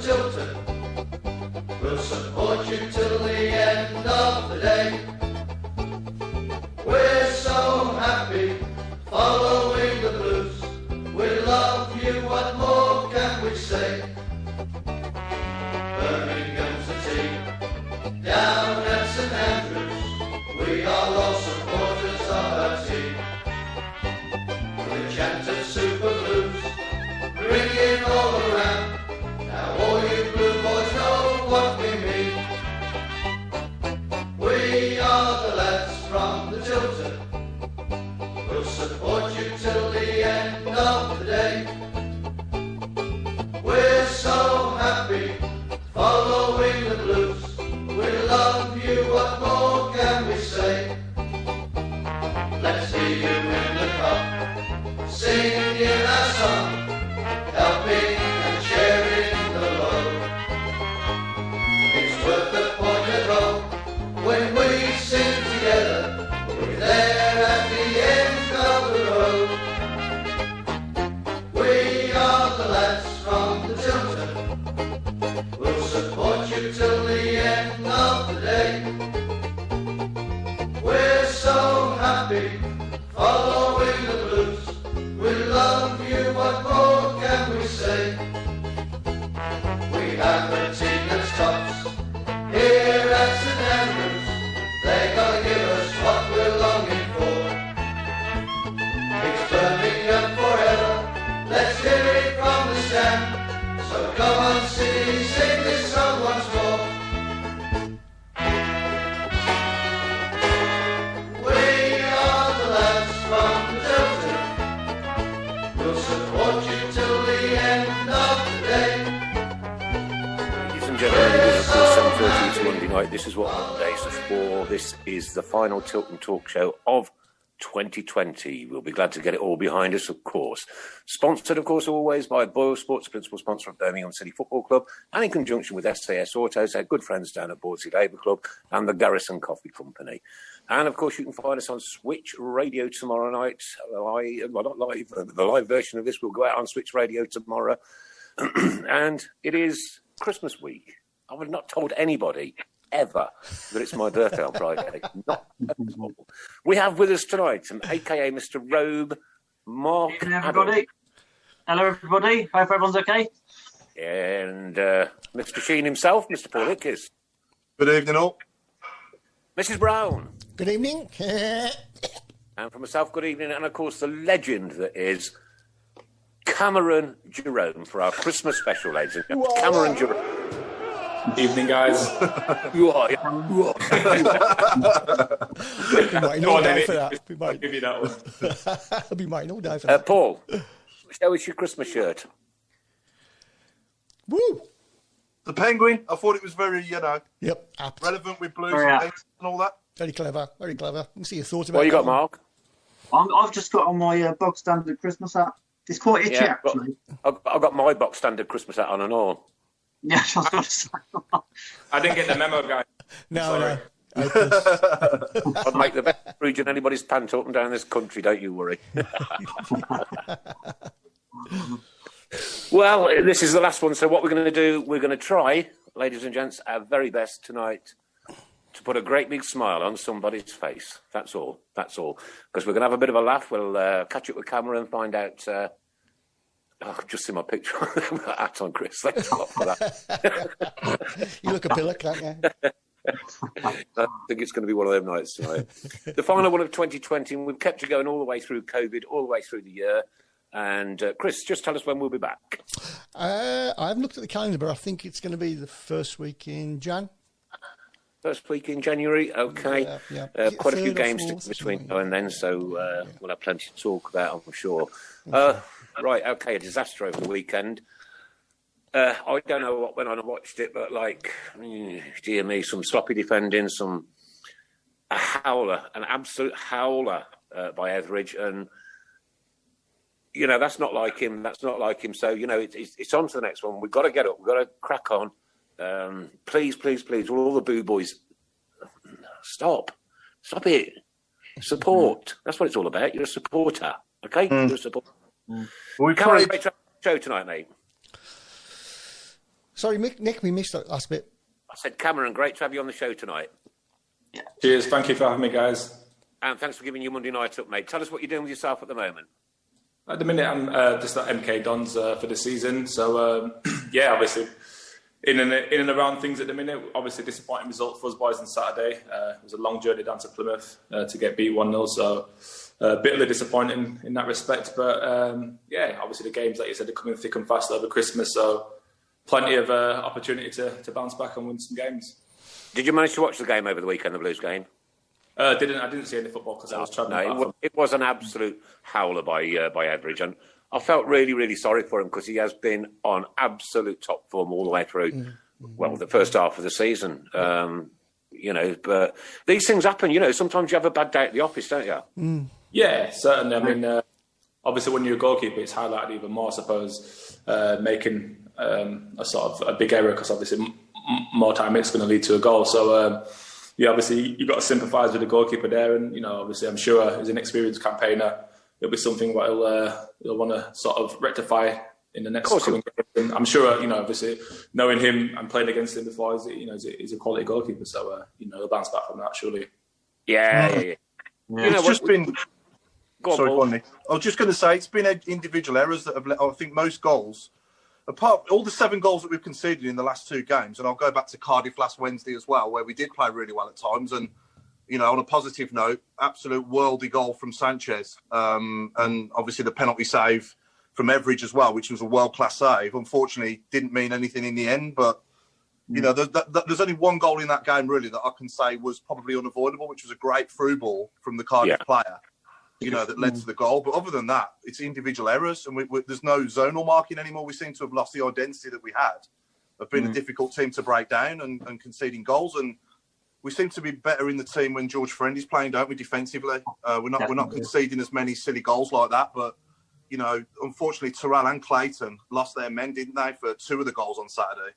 the Tilton. We'll support you till the end of the day. We're so happy following the blues. We love you, what more can we say? Birmingham's the team, down at St Andrews. We are all supporters of our team. We chant of Super Blues, ringing all around. Now all you blue boys know what we mean. We are the lads from the Tilton. We'll support you till the end of the day. We're so happy following the blues. We love you, what more can we say? Let's hear you in the cup, singing our song, helping and sharing the load. It's worth the point at home when we sing together. We're there at the end of the road. We are the lads from the Tilton. We'll support you till the end of the day. We're so happy following the blues. We love you, what more can we say? We have a team that's tops here at St Andrews. They gotta give us what we're longing for. It's Birmingham forever, let's hear it from the stand. So come on City, sing this song once more. We are the lads from the Tilton. We'll support you till the end of the day. Ladies and gentlemen, it is of course 7:30, it's Monday night. This is what Mondays are for. This is the final Tilton Talk Show of 2020. We'll be glad to get it all behind us, of course. Sponsored, of course, always by Boyle Sports, principal sponsor of Birmingham City Football Club, and in conjunction with SAS Autos, our good friends down at Bawdsey Labour Club and the Garrison Coffee Company. And, of course, you can find us on Switch Radio tomorrow night. Not live, the live version of this will go out on Switch Radio tomorrow. And it is Christmas week. I have not told anybody ever that it's my birthday on Friday. Not at all. We have with us tonight, a.k.a. Mr. Robe, Mark. Hello, everybody. Hello, everybody. Hope everyone's okay. And Mr. Sheen himself, Mr. Paul Ickes. Good evening, all. Mrs. Brown. Good evening. And for myself, good evening. And, of course, the legend that is Cameron Jerome for our Christmas special, ladies and gentlemen. Cameron Jerome. Good evening, guys. We might all die for that. I'll give you that one. We might all die for that. Paul, show us your Christmas shirt. Woo! The penguin, I thought it was very, Yep, apt. relevant with blues Very and apt. dates and all that. Very clever, very clever. You can see your thoughts about What you got, that one. Mark? I've just got on my bog standard Christmas hat. It's quite itchy, actually. I've got my box standard Christmas hat on and all. Yeah, I was going to say. I didn't get the memo, guys. No. I'd make the best region anybody's pant up and down this country, don't you worry. Well, this is the last one, so what we're going to do, we're going to try, ladies and gents, our very best tonight to put a great big smile on somebody's face. That's all. Because we're going to have a bit of a laugh. We'll catch up with camera and find out... just see my picture. I've got a hat on, Chris. Thanks a lot for that. You look a pillar, can't you? I think it's going to be one of them nights tonight. The final one of 2020, and we've kept it going all the way through COVID, all the way through the year. And Chris, just tell us when we'll be back. I haven't looked at the calendar, but I think it's going to be the first week in Jan. First week in January, okay. Yeah. Quite a few Third or games fourth or between something. now and then, so we'll have plenty to talk about, I'm sure. Right, okay, a disaster over the weekend. I don't know what went on and watched it, but dear me, some sloppy defending, a howler, an absolute howler by Etheridge, and that's not like him. So it's on to the next one. We've got to get up. We've got to crack on. Please, all the boo boys, stop it. Support. That's what it's all about. You're a supporter, okay? You're a supporter. We Cameron, played... great show tonight, mate. Sorry, Nick, we missed that last bit. I said, Cameron, great to have you on the show tonight. Cheers. Thank you for having me, guys. And thanks for giving your Monday night up, mate. Tell us what you're doing with yourself at the moment. At the minute, I'm just at MK Dons for the season. So, obviously, in and around things at the minute. Obviously, disappointing result for us boys on Saturday. It was a long journey down to Plymouth to get beat 1-0. So, a bit of a disappointing in that respect. But, obviously, the games, like you said, are coming thick and fast over Christmas. So, plenty of opportunity to bounce back and win some games. Did you manage to watch the game over the weekend, the Blues game? I didn't see any football because I was travelling. No, it was an absolute howler by average, and I felt really, really sorry for him because he has been on absolute top form all the way through. Well, the first half of the season, But these things happen. Sometimes you have a bad day at the office, don't you? Yeah, certainly. I mean, obviously, when you're a goalkeeper, it's highlighted even more. I suppose making a sort of a big error because obviously more time it's going to lead to a goal. So. Obviously, you've got to sympathise with the goalkeeper there, and obviously, I'm sure as an experienced campaigner, it'll be something that he'll want to sort of rectify in the next coming games. And I'm sure, obviously, knowing him and playing against him before, he's a quality goalkeeper, so he'll bounce back from that surely. Yeah. It's just been. Sorry, Bonnie. I was just going to say it's been individual errors that have let. I think most goals. Apart all the 7 goals that we've conceded in the last 2 games, and I'll go back to Cardiff last Wednesday as well, where we did play really well at times. And, on a positive note, absolute worldy goal from Sanchez. And obviously the penalty save from Everidge as well, which was a world-class save. Unfortunately, didn't mean anything in the end. But, there's only one goal in that game, really, that I can say was probably unavoidable, which was a great through ball from the Cardiff player. That led to the goal. But other than that, it's individual errors. And there's no zonal marking anymore. We seem to have lost the identity that we had of being a difficult team to break down and conceding goals. And we seem to be better in the team when George Friend is playing, don't we, defensively? We're not conceding as many silly goals like that. But, unfortunately, Terrell and Clayton lost their men, didn't they, for 2 of the goals on Saturday?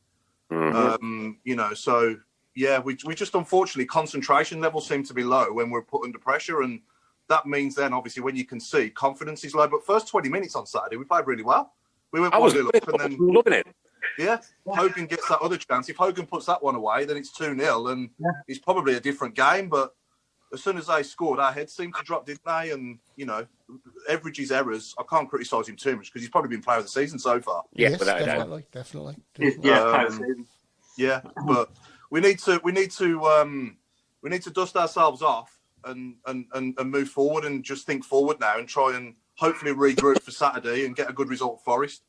We just, unfortunately, concentration levels seem to be low when we're put under pressure. And that means then, obviously, when you can see, confidence is low. But first 20 minutes on Saturday, we played really well. We went 1-0 up and then... loving it. Yeah, Hogan gets that other chance. If Hogan puts that one away, then it's 2-0 and it's probably a different game. But as soon as they scored, our heads seemed to drop, didn't they? And, Everidge's errors, I can't criticise him too much because he's probably been player of the season so far. Yeah, yes, definitely. Yeah, but we need to dust ourselves off and move forward and just think forward now and try and hopefully regroup for Saturday and get a good result for Forest.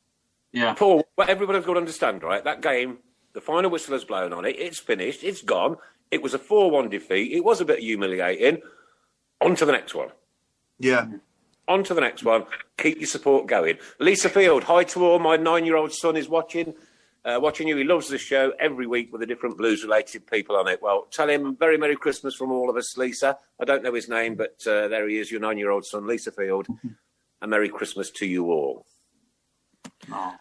Yeah. Paul, what everybody's got to understand, right? That game, the final whistle has blown on it. It's finished. It's gone. It was a 4-1 defeat. It was a bit humiliating. On to the next one. Yeah. On to the next one. Keep your support going. Lisa Field, hi to all. My 9-year-old son is watching you. He loves the show every week with the different Blues-related people on it. Well, tell him very Merry Christmas from all of us, Lisa. I don't know his name, but there he is, your 9-year-old son, Lisa Field. A Merry Christmas to you all. Oh,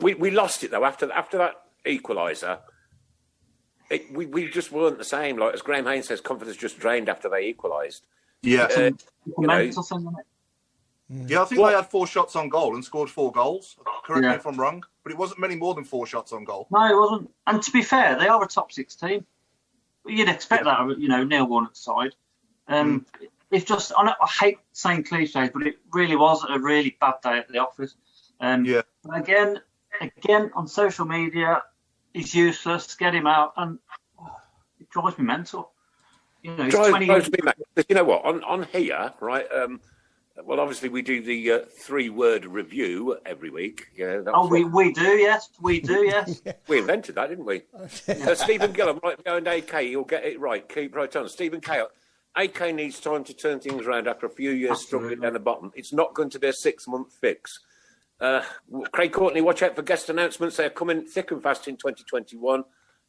we lost it, though, after that equaliser. We just weren't the same. Like, as Graham Haynes says, confidence just drained after they equalised. Yeah. Mental thing, isn't it? Yeah, I think they had 4 shots on goal and scored 4 goals. Correct me if I'm wrong, but it wasn't many more than 4 shots on goal. No, it wasn't. And to be fair, they are a top 6 team. You'd expect that, Neil Warnock's side. It's just, I hate saying cliches, but it really was a really bad day at the office. But again, on social media, he's useless. Get him out, and it drives me mental. He's 20 years. You know what? On here, right? Well, obviously, we do the 3-word review every week. Yeah, we do, yes. We do, yes. We invented that, didn't we? Stephen Gillum, right behind AK, he'll get it right. Keep right on. Stephen K. AK needs time to turn things around after a few years struggling down the bottom. It's not going to be a 6-month fix. Craig Courtney, watch out for guest announcements. They're coming thick and fast in 2021,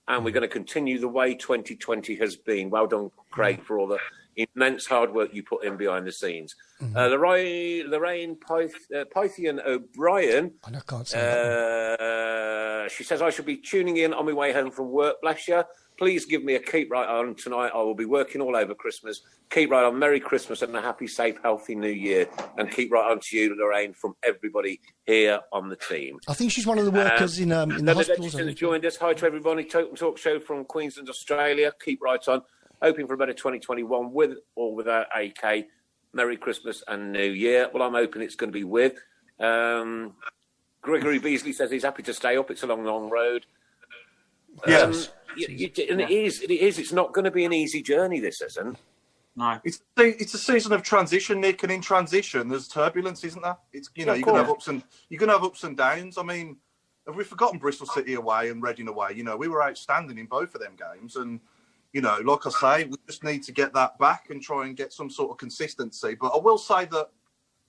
and we're going to continue the way 2020 has been. Well done, Craig, for all the immense hard work you put in behind the scenes. Lorraine Pythian O'Brien. I can't say She says, I shall be tuning in on my way home from work, bless you. Please give me a keep right on tonight. I will be working all over Christmas. Keep right on. Merry Christmas and a happy, safe, healthy New Year. And keep right on to you, Lorraine, from everybody here on the team. I think she's one of the workers in the hospitals. Has joined us. Hi to everybody. Total Talk Show from Queensland, Australia. Keep right on. Hoping for a better 2021 with or without AK. Merry Christmas and New Year. Well, I'm hoping it's going to be with. Gregory Beasley says he's happy to stay up. It's a long, long road. Yes. And it is. It's not going to be an easy journey, this isn't. No. It's a season of transition, Nick, and in transition, there's turbulence, isn't there? It's you're going to have ups and downs. I mean, have we forgotten Bristol City away and Reading away? We were outstanding in both of them games, and like I say, we just need to get that back and try and get some sort of consistency. But I will say that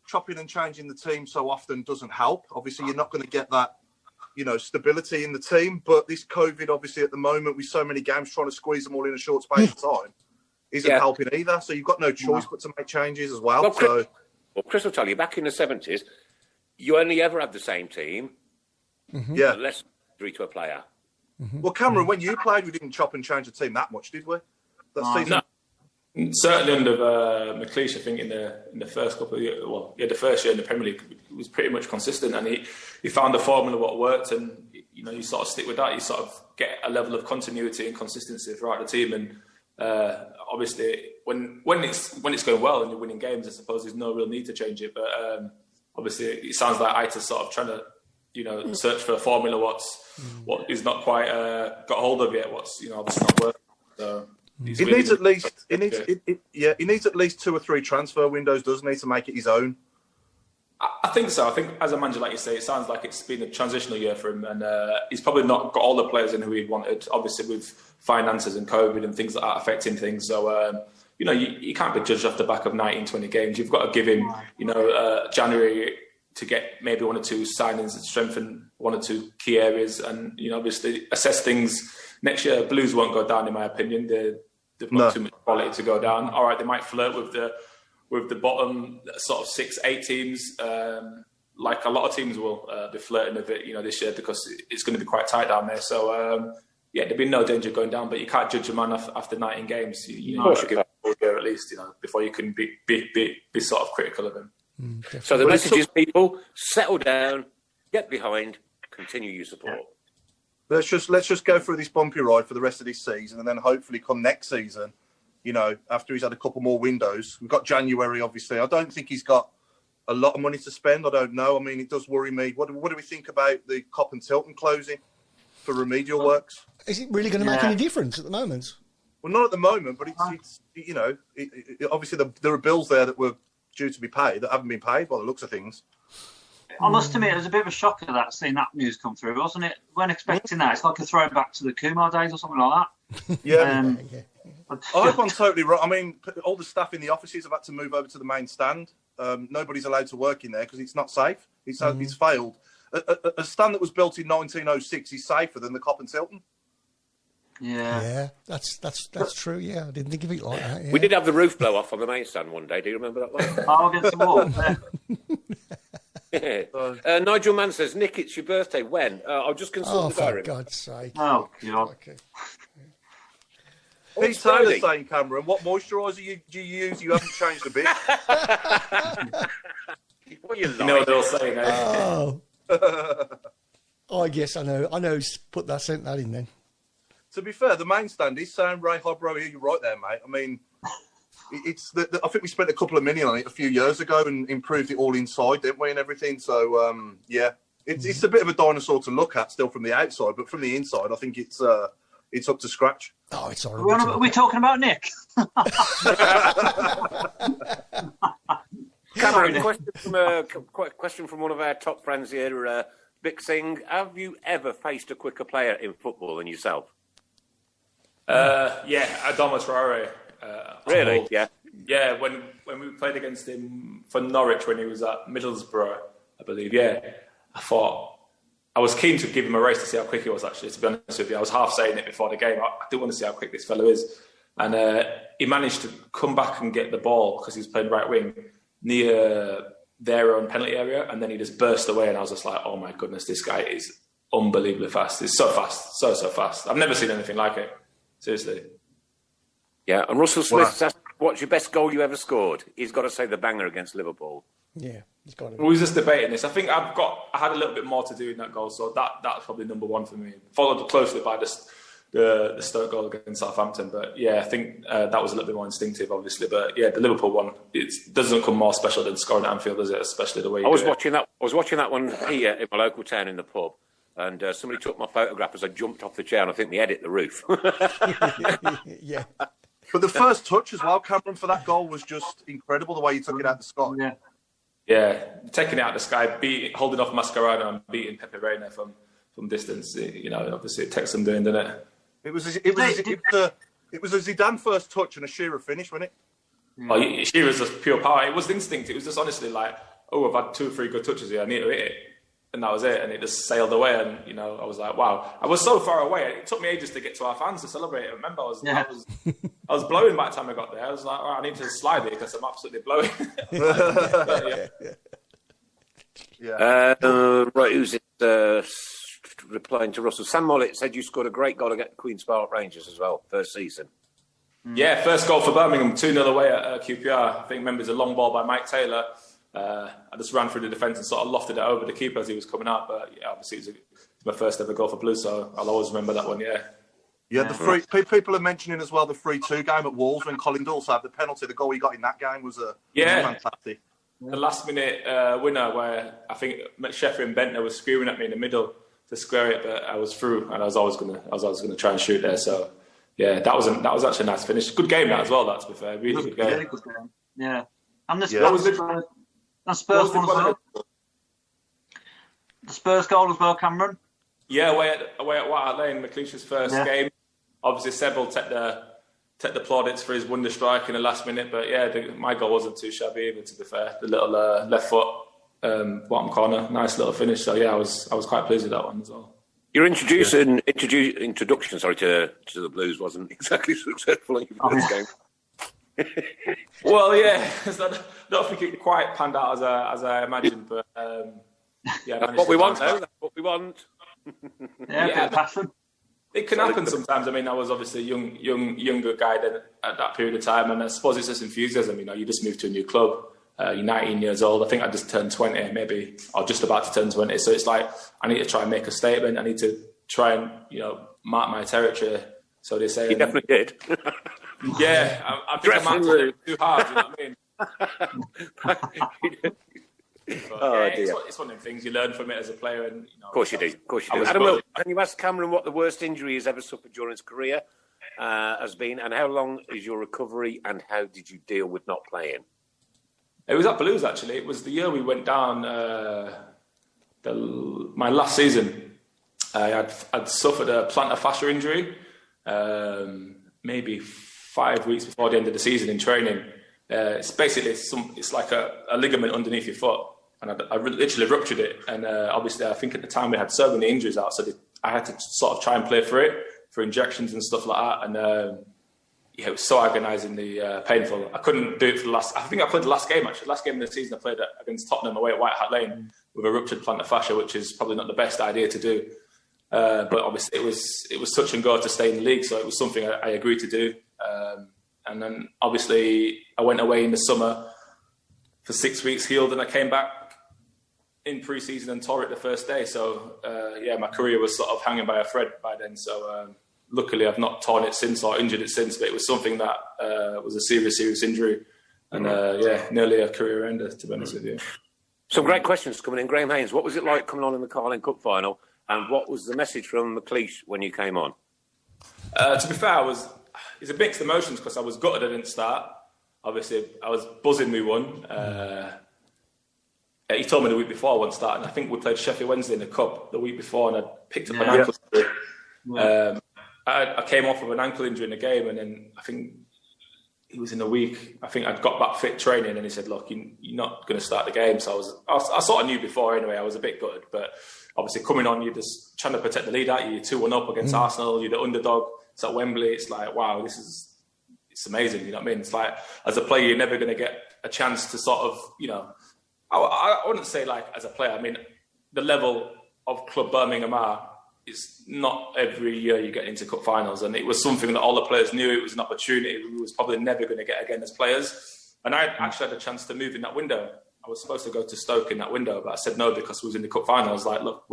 chopping and changing the team so often doesn't help. Obviously, you're not going to get that, stability in the team. But this COVID, obviously, at the moment, with so many games, trying to squeeze them all in a short space of time, isn't helping either. So you've got no choice but to make changes as well. Chris will tell you, back in the 70s, you only ever had the same team. Mm-hmm. Yeah. Unless three to a player. Mm-hmm. Well, Cameron, when you played, we didn't chop and change the team that much, did we? That season? No. Certainly under McLeish, I think in the first couple of years, the first year in the Premier League, it was pretty much consistent, and he found a formula what worked, and you sort of stick with that. You sort of get a level of continuity and consistency throughout the team, and obviously when it's going well and you're winning games, I suppose there's no real need to change it. But obviously, it sounds like Aita's sort of trying to search for a formula what is not quite got hold of yet. What's obviously not working. So. He needs at least 2 or 3 transfer windows, doesn't he, to make it his own? I think so. I think as a manager, like you say, it sounds like it's been a transitional year for him, and he's probably not got all the players in who he wanted. Obviously, with finances and COVID and things like that affecting things, so you can't be judged off the back of 19, 20 games. You've got to give him, January to get maybe 1 or 2 signings and strengthen 1 or 2 key areas, and obviously assess things next year. Blues won't go down, in my opinion. They've got too much quality to go down. All right, they might flirt with the bottom sort of 6-8 teams, like a lot of teams will be flirting with it, this year, because it's going to be quite tight down there. So there'd be no danger going down, but you can't judge a man after 19 games. You should give it a year at least, before you can be sort of critical of him. So the message is, people, settle down, get behind, continue your support. Let's just go through this bumpy ride for the rest of this season, and then hopefully come next season, after he's had a couple more windows. We've got January, obviously. I don't think he's got a lot of money to spend. I don't know. I mean, it does worry me. What do we think about the Cop and Tilton closing for remedial works? Is it really going to make any difference at the moment? Well, not at the moment, but it's obviously there are bills there that were due to be paid that haven't been paid by the looks of things. I must admit, it was a bit of a shocker seeing that news come through, wasn't it? Weren't expecting that. It's like a throwback to the Kumar days or something like that. Yeah. I hope I'm totally right. I mean, all the staff in the offices have had to move over to the main stand. Nobody's allowed to work in there because it's not safe. It's failed. A stand that was built in 1906 is safer than the Cop and Tilton. Yeah, that's true. Yeah, I didn't think of it like that. Yeah. We did have the roof blow off on the main stand one day. Do you remember that one? I'll get some more. Nigel Mann says, Nick, it's your birthday. When? I'll just consult the diary. For God's sake. Oh, God. Okay. Pete Taylor's saying, Cameron, what moisturiser do you use? You haven't changed a bit. What are you like? You know what they'll say, Oh. I guess I know. Sent that in then. To be fair, the main stand is saying Ray Hobro. You're right there, mate. I mean, I think we spent a couple of million on it a few years ago and improved it all inside, didn't we, and everything. So, it's a bit of a dinosaur to look at still from the outside, but from the inside, I think it's up to scratch. Oh, it's horrible. Are we talking about Nick? Cameron, question from one of our top friends here, Vic Singh. Have you ever faced a quicker player in football than yourself? Adama Traore. Really? Yeah. Yeah, when we played against him for Norwich when he was at Middlesbrough, I believe. Yeah, I was keen to give him a race to see how quick he was. Actually, to be honest with you, I was half saying it before the game. I do want to see how quick this fellow is, and he managed to come back and get the ball because he was playing right wing near their own penalty area, and then he just burst away, and I was just like, oh my goodness, this guy is unbelievably fast. It's so fast, so fast. I've never seen anything like it. Seriously. Yeah, and Russell Smith asked, what's your best goal you ever scored? He's got to say the banger against Liverpool. Yeah, he's got it. We was just debating this. I think I had a little bit more to do in that goal, so that's probably number one for me. Followed closely by the Stoke goal against Southampton. But yeah, I think that was a little bit more instinctive, obviously. But yeah, the Liverpool one, it doesn't come more special than scoring at Anfield, does it? Especially the way I was watching that one here in my local town in the pub. And somebody took my photograph as I jumped off the chair, and I think they hit the roof. Yeah. But the first touch as well, Cameron, for that goal was just incredible, the way he took it out the sky. Yeah, taking it out the sky, holding off Mascherano and beating Pepe Reina from distance. Obviously it takes some doing, doesn't it? It was a Zidane first touch and a Shearer finish, wasn't it? Oh, Shearer's just pure power. It was instinct. It was just honestly like, I've had 2 or 3 good touches here. I need to hit it. And that was it. And it just sailed away. And, I was like, wow. I was so far away. It took me ages to get to our fans to celebrate it. I remember I was blowing by the time I got there. I was like, I need to slide it because I'm absolutely blowing. Right, who's it replying to Russell? Sam Mollett said you scored a great goal against Queen's Park Rangers as well, first season. Yeah, first goal for Birmingham, 2-0 away at QPR. I think, remember, it's a long ball by Mike Taylor. I just ran through the defence and sort of lofted it over the keeper as he was coming out. But yeah, obviously it was my first ever goal for Blues, so I'll always remember that one. Yeah. The people are mentioning as well the 3-2 game at Wolves when Colin Dawson had the penalty. The goal he got in that game was fantastic. The last minute winner where I think Sheffield and Bentner was screaming at me in the middle to square it, but I was through and I was always gonna try and shoot there. So yeah, that was actually a nice finish. Good game that as well. That, to be fair, really good game. Really good game. Yeah, and the Spurs one as well. The Spurs goal as well, Cameron. Yeah, away at White Hart Lane, McLeish's first game. Obviously, Seb will take the plaudits for his wonder strike in the last minute, but yeah, my goal wasn't too shabby either, to be fair. The little left foot bottom corner, nice little finish. So yeah, I was quite pleased with that one as well. Your introduction to the Blues wasn't exactly successful in your first game. Well, yeah, I don't think it quite panned out as I imagined, but yeah, that's what we want. That's what we want. Yeah, passion. It can happen sometimes. I mean, I was obviously a younger guy then at that period of time, and I suppose it's just enthusiasm. You just moved to a new club. You're 19 years old. I think I just turned 20, maybe, or just about to turn 20. So it's like I need to try and make a statement. I need to try and mark my territory. So they say. You definitely did. Yeah, I think I marked it too hard. You know what I mean? It's one of the things you learn from it as a player. And, of course you do. Adam, can you ask Cameron what the worst injury he's ever suffered during his career has been, and how long is your recovery, and how did you deal with not playing? It was at Blues, actually. It was the year we went down, my last season. I'd suffered a plantar fascia injury, maybe 5 weeks before the end of the season in training. It's basically it's like a ligament underneath your foot, and I literally ruptured it. And obviously, I think at the time we had so many injuries out, so I had to sort of try and play for it, for injections and stuff like that. And it was so agonisingly painful. I couldn't do it for the last. I think I played the last game actually. The last game of the season I played against Tottenham away at White Hart Lane with a ruptured plantar fascia, which is probably not the best idea to do. But obviously, it was touch and go to stay in the league, so it was something I agreed to do. And then obviously I went away in the summer for 6 weeks, healed, and I came back in pre-season and tore it the first day. So my career was sort of hanging by a thread by then. So luckily I've not torn it since or injured it since, but it was something that was a serious injury. And nearly a career ender, to be honest with you. Some great questions coming in. Graham Haynes, what was it like coming on in the Carling Cup final? And what was the message from McLeish when you came on? To be fair, it's a mixed emotions because I was gutted I didn't start. Obviously, I was buzzing we won. He told me the week before I wouldn't start, and I think we played Sheffield Wednesday in the Cup the week before, and I picked up an ankle injury. I came off with an ankle injury in the game, and then I think it was in a week. I think I'd got back fit training, and he said, "Look, you're not going to start the game." So I sort of knew before anyway. I was a bit gutted, but obviously coming on, you're just trying to protect the lead, aren't you? You're 2-1 up against Arsenal. You're the underdog. It's at Wembley. It's like, wow, it's amazing. You know what I mean? It's like, as a player, you're never going to get a chance to sort of, I wouldn't say like as a player. I mean, the level of Club Birmingham are, it's not every year you get into cup finals, and it was something that all the players knew. It was an opportunity we was probably never going to get again as players. And I actually had a chance to move in that window. I was supposed to go to Stoke in that window, but I said no because we was in the cup finals. Like, look,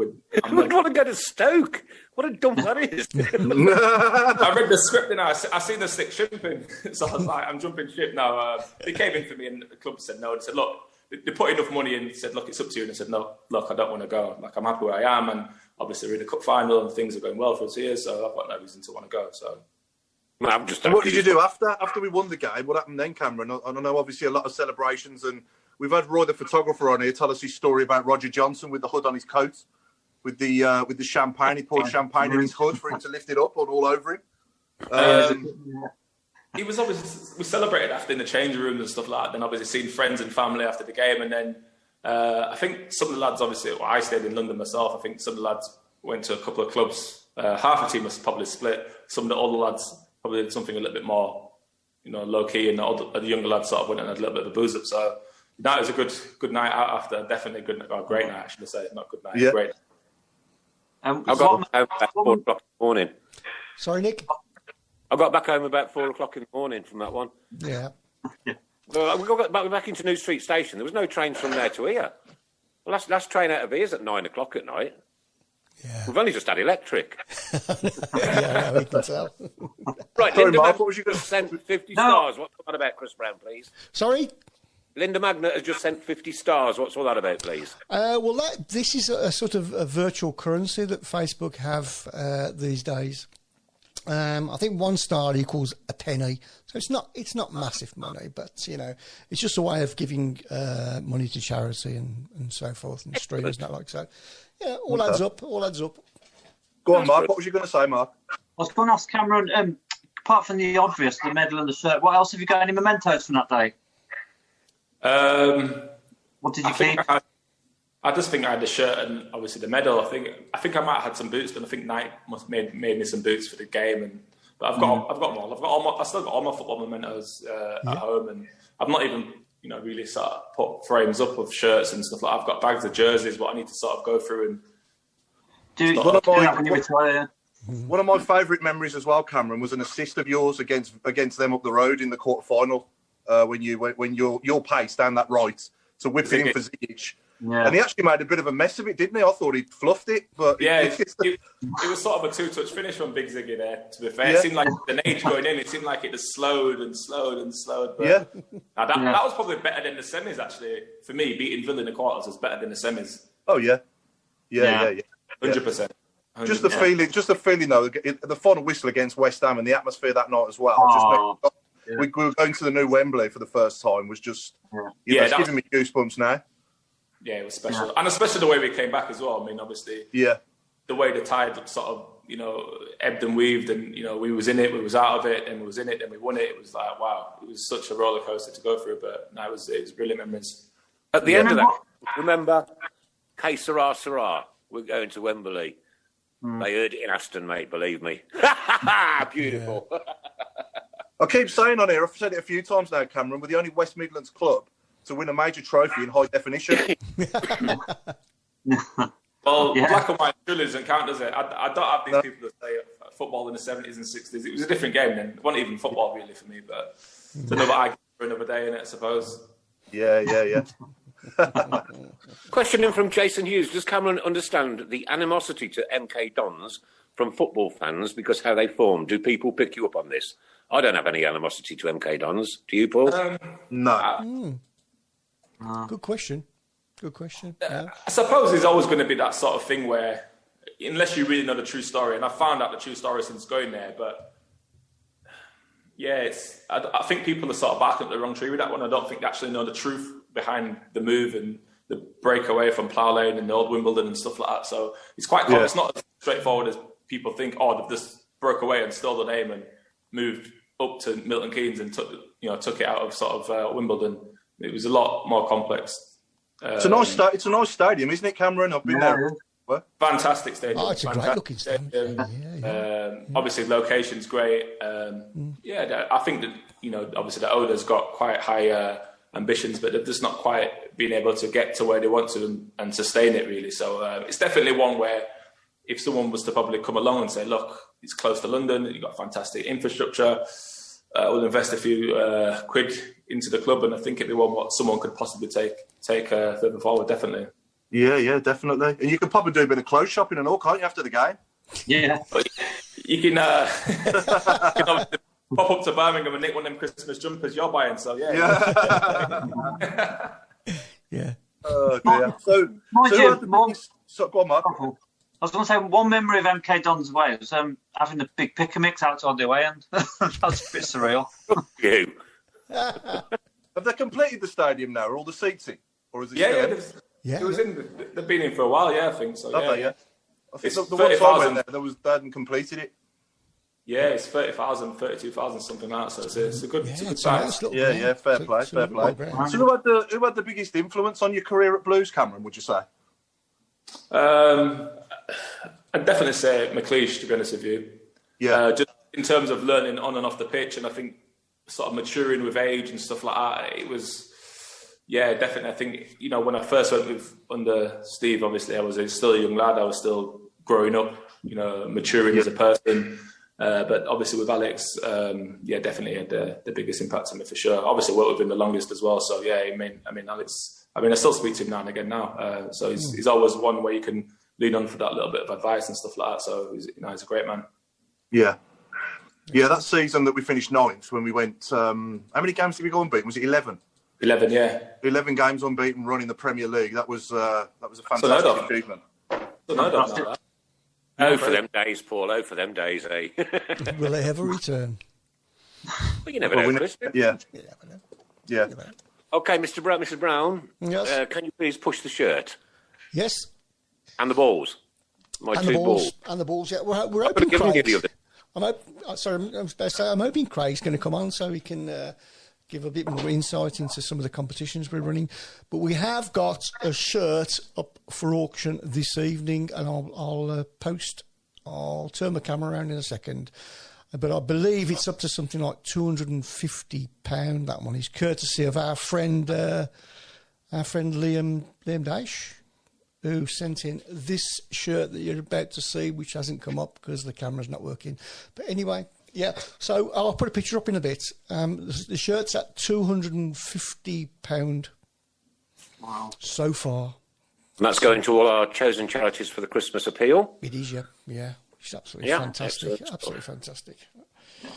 I would want to go to Stoke. What a dump that is. I read the script and I seen the stick shipping, so I was like, I'm jumping ship now. They came in for me and the club said no. They said, look, they put enough money in. Said, look, it's up to you. And I said, no, look, I don't want to go. Like, I'm happy where I am, and obviously we're in the cup final and things are going well for us here, so I've got no reason to want to go. So. What did you do after we won the game? What happened then, Cameron? I know obviously a lot of celebrations, and we've had Roy the photographer on here tell us his story about Roger Johnson with the hood on his coat, with the champagne. He poured champagne in his hood for him to lift it up all over him. He was obviously, we celebrated after in the change room and stuff like that. Then obviously seeing friends and family after the game, and then I think some of the lads I stayed in London myself. I think some of the lads went to a couple of clubs. Half the team was probably split. Some of the older lads probably did something a little bit more, low key, and the younger lads sort of went and had a little bit of a booze up. So that was a good night out after. Definitely great night, I should say. Not good night, great. I got home about 4 o'clock in the morning. Sorry, Nick? I got back home about 4 o'clock in the morning from that one. Yeah. Well, we got back into New Street Station. There was no trains from there to here. Well, last train out of here is at 9 o'clock at night. Yeah. We've only just had electric. Yeah, we can tell. Right, Sorry, Linda Mark, Magna what was you going to sent 50 stars. What's all that about, Chris Brown, please? Sorry? Linda Magna has just sent 50 stars. What's all that about, please? Well, this is a sort of a virtual currency that Facebook have these days. I think 1 star equals a penny, so it's not massive money, but it's just a way of giving money to charity and so forth, and streamers and that like so. Yeah, all adds up. Go on, Mark. What was you going to say, Mark? I was going to ask Cameron. Apart from the obvious, the medal and the shirt, what else have you got? Any mementos from that day? What did you keep? I just think I had the shirt and obviously the medal. I think I might have had some boots, but I think Nike must made me some boots for the game. But I've got them all. I still got all my football mementos at home, and I've not even really sort of put frames up of shirts and stuff like that. I've got bags of jerseys, but I need to sort of go through and do that when you retire. One of my favourite memories as well, Cameron, was an assist of yours against them up the road in the quarter final when your pace down that right to whip it in for Zigic. Yeah. And he actually made a bit of a mess of it, didn't he? I thought he'd fluffed it, but it was sort of a 2-touch finish from Big Ziggy there. To be fair, it seemed like an age going in. It seemed like it just slowed and slowed and slowed. But that was probably better than the semis. Actually, for me, beating Villa in the quarters was better than the semis. Oh yeah. 100%. Just the feeling though. The final whistle against West Ham and the atmosphere that night as well. We were going to the new Wembley for the first time. Was just it's giving me goosebumps now. Yeah, it was special. And especially the way we came back as well. I mean, obviously, the way the tide sort of, ebbed and weaved, and, we was in it, we was out of it, and we was in it, then we won it. It was like, wow, it was such a roller coaster to go through, but no, it was brilliant memories. At the end of that, remember, Que Sera Sera, we're going to Wembley. They heard it in Aston, mate, believe me. Beautiful. I keep saying on here, I've said it a few times now, Cameron, we're the only West Midlands club to win a major trophy in high definition. Black and white still doesn't count, does it? I don't have these people that say football in the 70s and 60s. It was a different game then. It wasn't even football really for me, but it's another argument for another day, innit, I suppose. Yeah. Question in from Jason Hughes. Does Cameron understand the animosity to MK Dons from football fans because how they formed? Do people pick you up on this? I don't have any animosity to MK Dons. Do you, Paul? No. Good question. Yeah. I suppose there's always going to be that sort of thing where, unless you really know the true story, and I found out the true story since going there, but I think people are sort of barking up the wrong tree with that one. I don't think they actually know the truth behind the move and the breakaway from Plough Lane and the old Wimbledon and stuff like that. So it's quite cool. It's not as straightforward as people think. They've just broke away and stole the name and moved up to Milton Keynes and took it out of sort of Wimbledon. It was a lot more complex. It's a nice stadium, isn't it, Cameron? I've been there. Fantastic stadium. Oh, it's a great looking stadium. Obviously, location's great. I think that obviously the owner's got quite high ambitions, but they've just not quite been able to get to where they want to and sustain it really. So it's definitely one where if someone was to probably come along and say, look, it's close to London, you've got fantastic infrastructure, we'll invest a few quid into the club, and I think it'd be one what someone could possibly take further forward, definitely. Yeah, definitely. And you can probably do a bit of clothes shopping and all, can't you, after the game? Yeah. You can obviously pop up to Birmingham and nick one of them Christmas jumpers you're buying, so yeah. Yeah. Oh, dear. So go on, Mark. I was going to say, one memory of MK Dons away was having the big pick a mix outside the away end. That was a bit surreal. You. Have they completed the stadium now? Are all the seats in? Or is it it was in. They've been in for a while, I think so. Have they? I think It's the ones I went there, they hadn't completed it. Yeah, it's 30,000, 32,000, something like that. So it's a good size. Fair play. So who had the biggest influence on your career at Blues, Cameron, would you say? I'd definitely say McLeish, to be honest with you. Yeah. Just in terms of learning on and off the pitch, and I think sort of maturing with age and stuff like that, it was, definitely. I think, when I first went under Steve, obviously I was still a young lad. I was still growing up, maturing as a person. But obviously with Alex, definitely had the biggest impact on me for sure. Obviously worked with him the longest as well. So I mean Alex, I still speak to him now and again now. So he's always one where you can lean on for that little bit of advice and stuff like that. So he's a great man. Yeah, that season that we finished 9th when we went, how many games did we go unbeaten? Was it 11? 11, yeah. 11 games unbeaten running the Premier League. That was a fantastic achievement. Oh, for them days, Paul. Oh, for them days, eh? Will they ever return? Well, you never know, Chris. Yeah. Yeah. Okay, Mr. Brown. Yes. Can you please push the shirt? Yes. And the balls. And the balls, yeah. We're hoping Craig. I'm hoping Craig's going to come on so he can give a bit more insight into some of the competitions we're running. But we have got a shirt up for auction this evening, and I'll turn the camera around in a second. But I believe it's up to something like £250. That one is courtesy of our friend Liam Dash, who sent in this shirt that you're about to see, which hasn't come up because the camera's not working. But anyway, yeah. So I'll put a picture up in a bit. The shirt's at £250. Wow. So far. And that's going to all our chosen charities for the Christmas appeal. It is, yeah. It's absolutely fantastic. Excellent. Absolutely fantastic.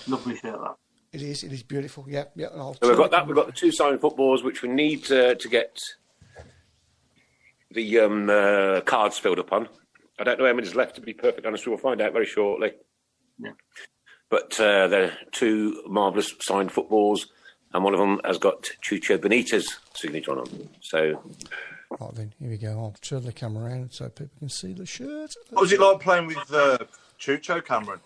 Lovely shirt, that. It is beautiful. Yeah. So we've got that. We've got the 2 signed footballs, which we need to get the cards filled up on. I don't know how many's left, to be perfectly honest. We'll find out very shortly. Yeah. But there are 2 marvellous signed footballs, and one of them has got Chucho Benitez signature on them. So, right then, here we go. I'll turn the camera around so people can see the shirt. What was it like playing with Chucho, Cameron?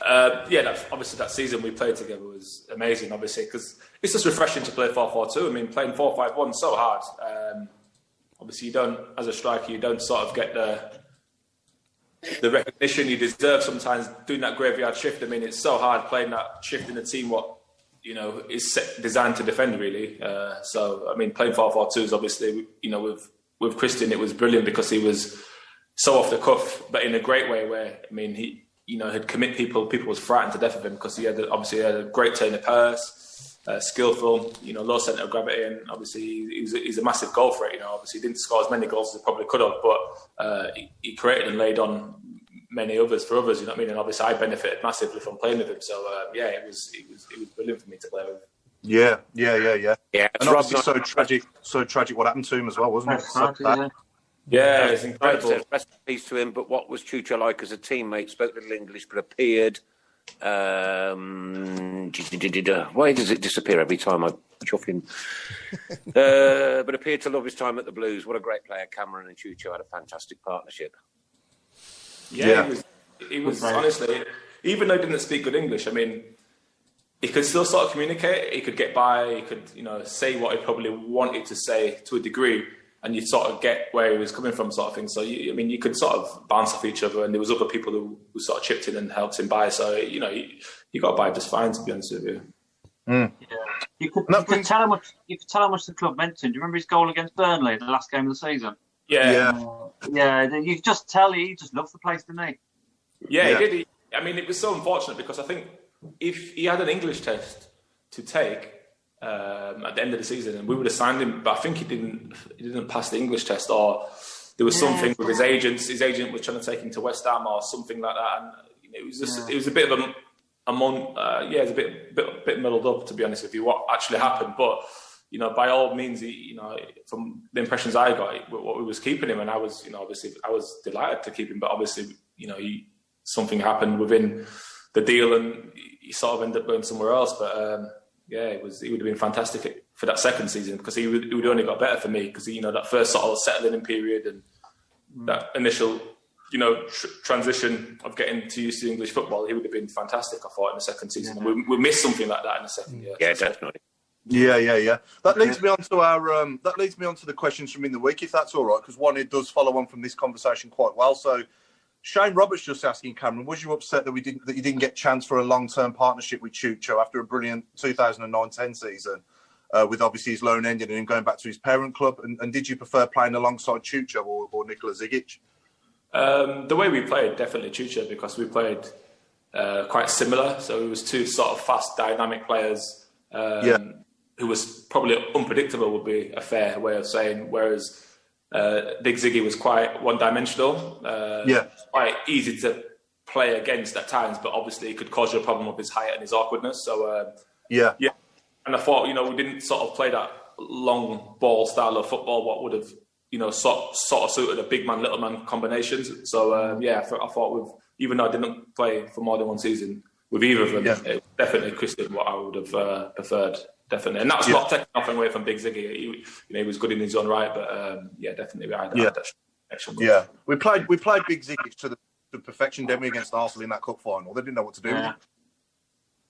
Obviously that season we played together was amazing, obviously, because it's just refreshing to play 4-4-2. I mean, playing 4-5-1 is so hard. Obviously, you don't, as a striker, you don't sort of get the recognition you deserve sometimes doing that graveyard shift. I mean, it's so hard playing that shift in a team is designed to defend, really. So, I mean, playing 4-4-2 is obviously, with Christian, it was brilliant because he was so off the cuff, but in a great way where, I mean, he, he'd commit people was frightened to death of him because he had a great turn of pass. Skillful, low centre of gravity, and obviously he's a massive goal threat. Obviously he didn't score as many goals as he probably could have, but he created and laid on many others for others. You know what I mean? And obviously I benefited massively from playing with him. So it was brilliant for me to play with. Yeah. And obviously so tragic what happened to him as well, wasn't it? Yeah, it's incredible. Rest in peace to him. But what was Chucho like as a teammate? Spoke little English, but appeared. Why does it disappear every time I chuff him? But appeared to love his time at the Blues. What a great player. Cameron and Chucho had a fantastic partnership. Yeah. He was honestly, even though he didn't speak good English, I mean, he could still sort of communicate. He could get by. He could, say what he probably wanted to say to a degree, and you'd sort of get where he was coming from, sort of thing. So, you could sort of bounce off each other, and there was other people who sort of chipped in and helped him by. So, he got by just fine, to be honest with you. Mm. You could tell how much the club meant to him. Do you remember his goal against Burnley in the last game of the season? Yeah. You could just tell he just loved the place, didn't he? Yeah, he did. I mean, it was so unfortunate because I think if he had an English test to take at the end of the season, and we would have signed him, but I think he didn't pass the English test, or there was something with his agents. His agent was trying to take him to West Ham or something like that, and it was a bit of it was a bit muddled up, to be honest with you, what actually happened. But by all means, from the impressions I got, what we was keeping him, and I was, obviously I was delighted to keep him, but obviously, something happened within the deal, and he sort of ended up going somewhere else. But it would have been fantastic for that second season, because he would only got better for me, because that first sort of settling in period and that initial transition of getting to used to English football, he would have been fantastic, I thought, in the second season. Yeah. We missed something like that in the second year. Yeah, definitely. Yeah. That leads me on to the questions from in the week, if that's all right, because one, it does follow on from this conversation quite well. So Shane Roberts just asking, Cameron, was you upset that you didn't get a chance for a long-term partnership with Chucho after a brilliant 2009-10 season, with obviously his loan ending and him going back to his parent club? And did you prefer playing alongside Chucho or Nikola Zigic? The way we played, definitely Chucho, because we played quite similar. So it was two sort of fast, dynamic players who was probably unpredictable, would be a fair way of saying, whereas Big Ziggy was quite one-dimensional, quite easy to play against at times, but obviously it could cause you a problem with his height and his awkwardness. So, and I thought, we didn't sort of play that long ball style of football, what would have, sort of suited a big man, little man combinations. So, I thought even though I didn't play for more than one season with either of them, it definitely Chris did what I would have preferred. Definitely, and that's not taking nothing away from Big Ziggy. He was good in his own right, but definitely I had that connection. Yeah, we played Big Ziggy to the perfection, didn't we, against Arsenal in that cup final? They didn't know what to do with it.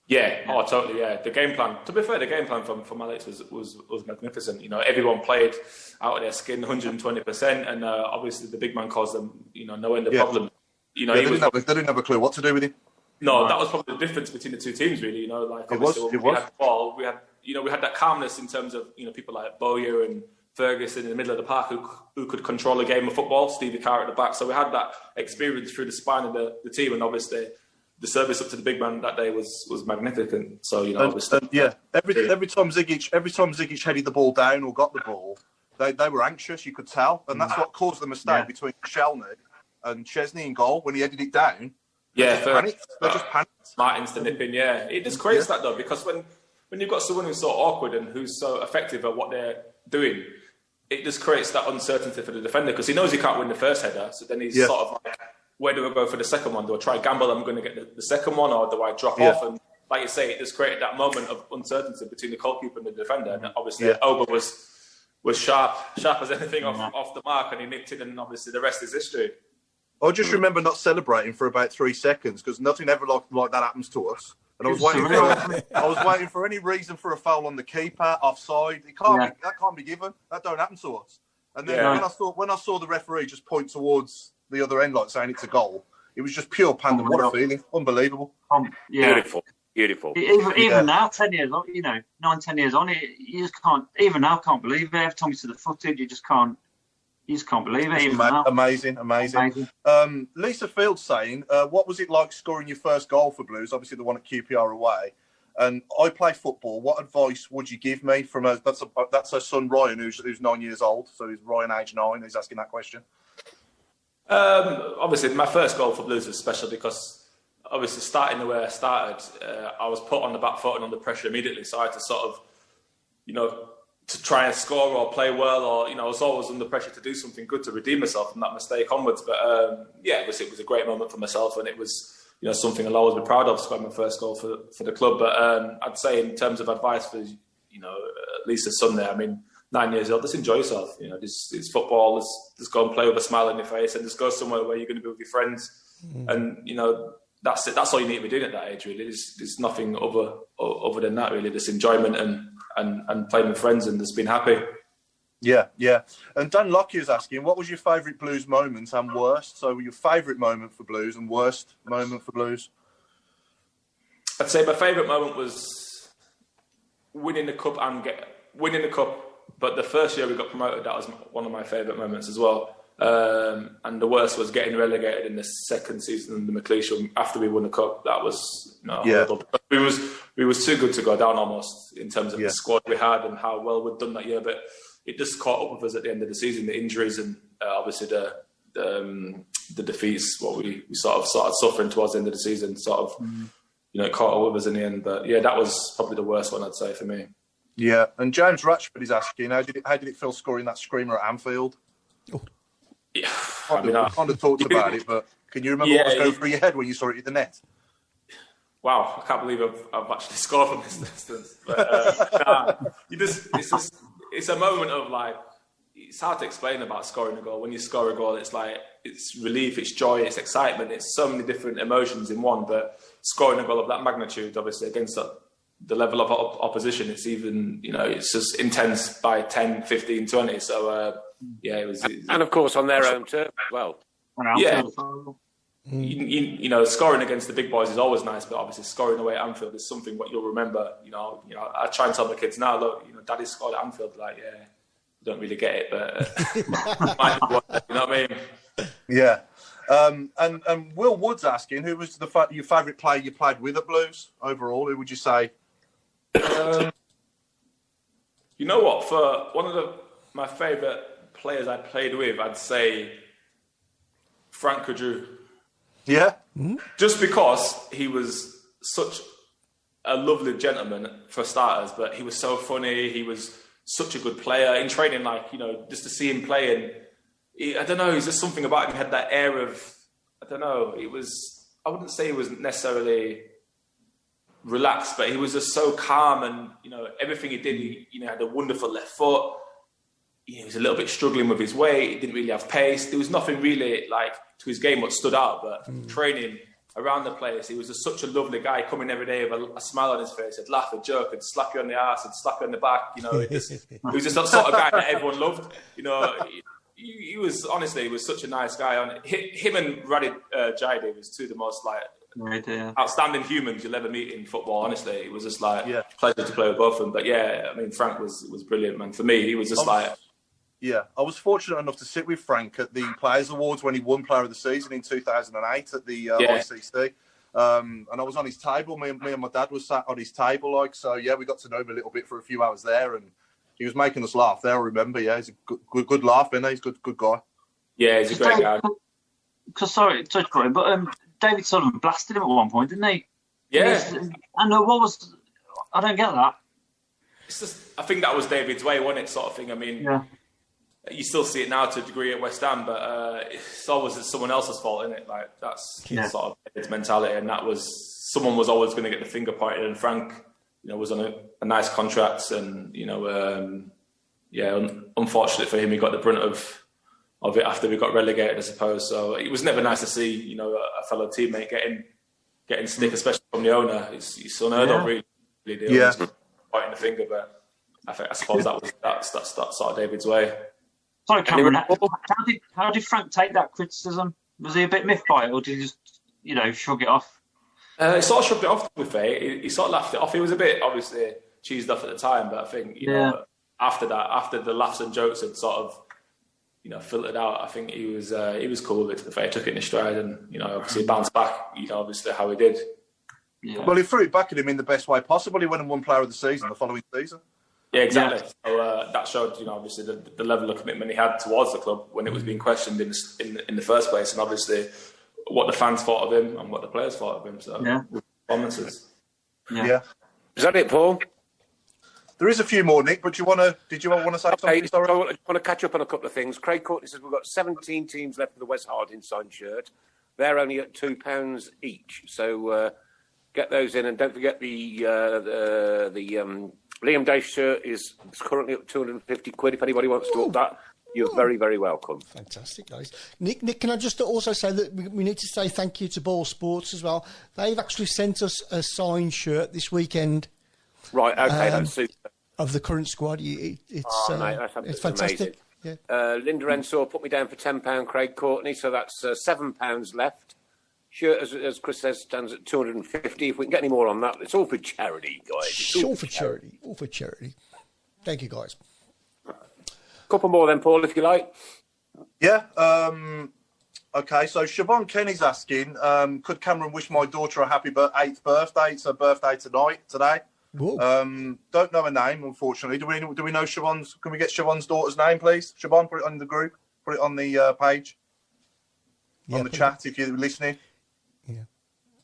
Yeah, totally. Yeah, the game plan. To be fair, the game plan from Alex was magnificent. Everyone played out of their skin, 120%, and obviously the big man caused them, no end of problem. They didn't have a clue what to do with him. No, that was probably the difference between the two teams, really. Like obviously we had the ball, we had that calmness in terms of people like Bowyer and Ferguson in the middle of the park who could control a game of football, Stevie Carr at the back. So we had that experience through the spine of the team, and obviously the service up to the big man that day was magnificent. So every time Zigic headed the ball down or got the ball, they were anxious. You could tell, and that's what caused the mistake between Shelny and Chesney in goal when he headed it down. Yeah, they just panicked. Martin's to nip in. Yeah, it just creates that though, because when you've got someone who's so awkward and who's so effective at what they're doing, it just creates that uncertainty for the defender, because he knows he can't win the first header. So then he's sort of like, where do I go for the second one? Do I try gamble? I'm going to get the second one, or do I drop off? And like you say, it just created that moment of uncertainty between the goalkeeper and the defender. And obviously, Oba was sharp as anything off the mark, and he nipped it. And obviously, the rest is history. I just remember not celebrating for about 3 seconds, because nothing ever like that happens to us. And I was waiting for any reason for a foul on the keeper, offside. That can't be given. That don't happen to us. And then when I saw the referee just point towards the other end, like saying it's a goal, it was just pure pandem. What a feeling! Unbelievable. Beautiful. Even now, 10 years on, 9-10 years on, you just can't. Even now, can't believe it. Every time you see the footage, you just can't believe it. Even now. Amazing. Lisa Fields saying, what was it like scoring your first goal for Blues? Obviously, the one at QPR away. And I play football. What advice would you give me? That's her son Ryan, who's 9 years old. So he's Ryan, age 9. He's asking that question. Obviously, my first goal for Blues was special because, obviously, starting the way I started, I was put on the back foot and under pressure immediately. So I had to sort of, to try and score or play well, or I was always under pressure to do something good to redeem myself from that mistake onwards. But it was a great moment for myself, and it was something I'll always be proud of, scoring my first goal for the club. But I'd say in terms of advice for Lisa's son there, I mean, 9 years old, just enjoy yourself. It's football. Just go and play with a smile on your face, and just go somewhere where you're going to be with your friends. And that's it. That's all you need to be doing at that age. Really, there's nothing other than that. Really, just enjoyment and playing with friends and just being happy. Yeah. And Dan Lockyer is asking, what was your favourite Blues moment and worst? So your favourite moment for Blues and worst moment for Blues? I'd say my favourite moment was winning the cup, but the first year we got promoted, that was one of my favourite moments as well. And the worst was getting relegated in the second season in the McLeish after we won the cup. That was horrible. We was too good to go down almost in terms of the squad we had and how well we'd done that year. But it just caught up with us at the end of the season. The injuries and obviously the defeats, what we sort of started suffering towards the end of the season, it caught up with us in the end. But yeah, that was probably the worst one, I'd say, for me. Yeah, and James Ratchford is asking, how did it feel scoring that screamer at Anfield? Oh. Yeah, we kind of talked about it, but can you remember what was going through your head when you saw it in the net? Wow, I can't believe I've actually scored from this distance. But, it's a moment of like, it's hard to explain about scoring a goal. When you score a goal, it's like, it's relief, it's joy, it's excitement, it's so many different emotions in one. But scoring a goal of that magnitude, obviously, against the level of opposition, it's even, it's just intense by 10, 15, 20. So, it was. And of course, on their own turf as well. Yeah. Scoring against the big boys is always nice, but obviously scoring away at Anfield is something what you'll remember. I try and tell my kids now, look, Daddy scored at Anfield. Like, yeah, you don't really get it, but you know what I mean? Yeah. And Will Wood's asking, who was your favourite player you played with at Blues overall? Who would you say? You know what? For one of my favourite players I played with, I'd say Frank Kudru. Yeah? Mm-hmm. Just because he was such a lovely gentleman, for starters, but he was so funny, he was such a good player. In training, just to see him play, and I don't know, he's just something about him. He had that air of, I don't know, I wouldn't say he was necessarily relaxed, but he was just so calm, and everything he did, he had a wonderful left foot. He was a little bit struggling with his weight. He didn't really have pace. There was nothing really to his game what stood out, but training around the place, he was just such a lovely guy, coming every day with a smile on his face. He'd laugh, he'd joke, he'd slap you on the arse, he'd slap you on the back. He was just that sort of guy that everyone loved. He was such a nice guy. Him and Radit Jaide was two of the most outstanding humans you'll ever meet in football. Honestly, it was just pleasure to play with both of them. But yeah, I mean, Frank was brilliant, man. For me, he was just Yeah, I was fortunate enough to sit with Frank at the Players Awards when he won Player of the Season in 2008 at the ICC. And I was on his table. Me and my dad was sat on his table, we got to know him a little bit for a few hours there, and he was making us laugh there. I remember, he's a good laugh, isn't he? He's a good guy. Yeah, he's a great guy. Sorry, but David Sullivan blasted him at one point, didn't he? Yeah. I don't get that. It's just, I think that was David's way, wasn't it, sort of thing. I mean, you still see it now to a degree at West Ham, but it's always someone else's fault, isn't it? That's sort of David's mentality, and someone was always going to get the finger pointed, and Frank, was on a nice contract, and unfortunately for him, he got the brunt of it after we got relegated, I suppose. So it was never nice to see, a fellow teammate getting stick, especially from the owner. It's unheard of, really. Pointing the finger, but I suppose that's sort of David's way. Sorry, Cameron. How did Frank take that criticism? Was he a bit miffed by it, or did he just, shrug it off? He sort of shrugged it off with it. He sort of laughed it off. He was a bit, obviously, cheesed off at the time, but I think, after the laughs and jokes had sort of, filtered out, I think he was cool with it, to the fair. He took it in his stride, and, obviously bounced back, obviously how he did. Yeah. Well, he threw it back at him in the best way possible. He went and won Player of the Season the following season. Yeah, exactly. Yeah. So that showed, obviously the level of commitment he had towards the club when it was being questioned in the first place, and obviously what the fans thought of him and what the players thought of him. So performances. Yeah. Is that it, Paul? There is a few more, Nick, but did you want to say something? Sorry? I want to catch up on a couple of things. Craig Courtney says we've got 17 teams left for the West Harding signed shirt. They're only at £2 each. So get those in, and don't forget the Liam Day shirt is currently at £250. If anybody wants to up that, you're very, very welcome. Fantastic, guys. Nick, can I just also say that we need to say thank you to Ball Sports as well. They've actually sent us a signed shirt this weekend. Right, okay, that's super. Of the current squad. Mate, it's fantastic. Yeah. Linda Ensor put me down for £10, Craig Courtney, so that's £7 left. shirt, as Chris says, stands at 250. If we can get any more on that, it's all for charity, guys. It's all for charity. All for charity. Thank you, guys. Couple more then, Paul, if you like. Yeah. Okay, so Siobhan Kenny's asking, could Cameron wish my daughter a happy 8th birthday? It's her birthday today. Don't know her name, unfortunately. Do we know Siobhan's? Can we get Siobhan's daughter's name, please? Siobhan, put it on the group. Put it on the page. On the chat, if you're listening. Yeah.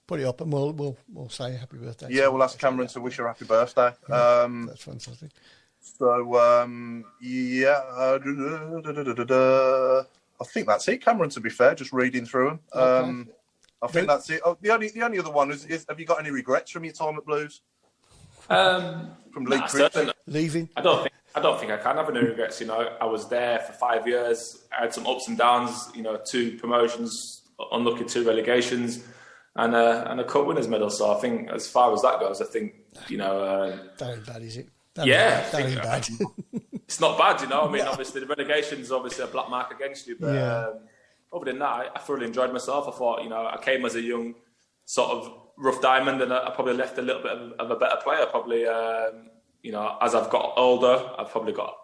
Put it up and we'll say happy birthday. Yeah, we'll ask Cameron to wish her happy birthday. Yeah, that's fantastic. So, I think that's it, Cameron, to be fair, just reading through them. I think that's it. Oh, the only other one is have you got any regrets from your time at Blues? From leaving? I don't think I can have any regrets. You know, I was there for 5 years. I had some ups and downs. You know, 2 promotions, unlucky 2 relegations, and a cup winners medal. So I think, as far as that goes, I think that ain't bad, is it? That ain't bad. It's not bad, you know. I mean, obviously the relegation is obviously a black mark against you, but other than that, I thoroughly enjoyed myself. I thought, I came as a young sort of rough diamond, and I probably left a little bit of a better player. Probably, as I've got older, I've probably got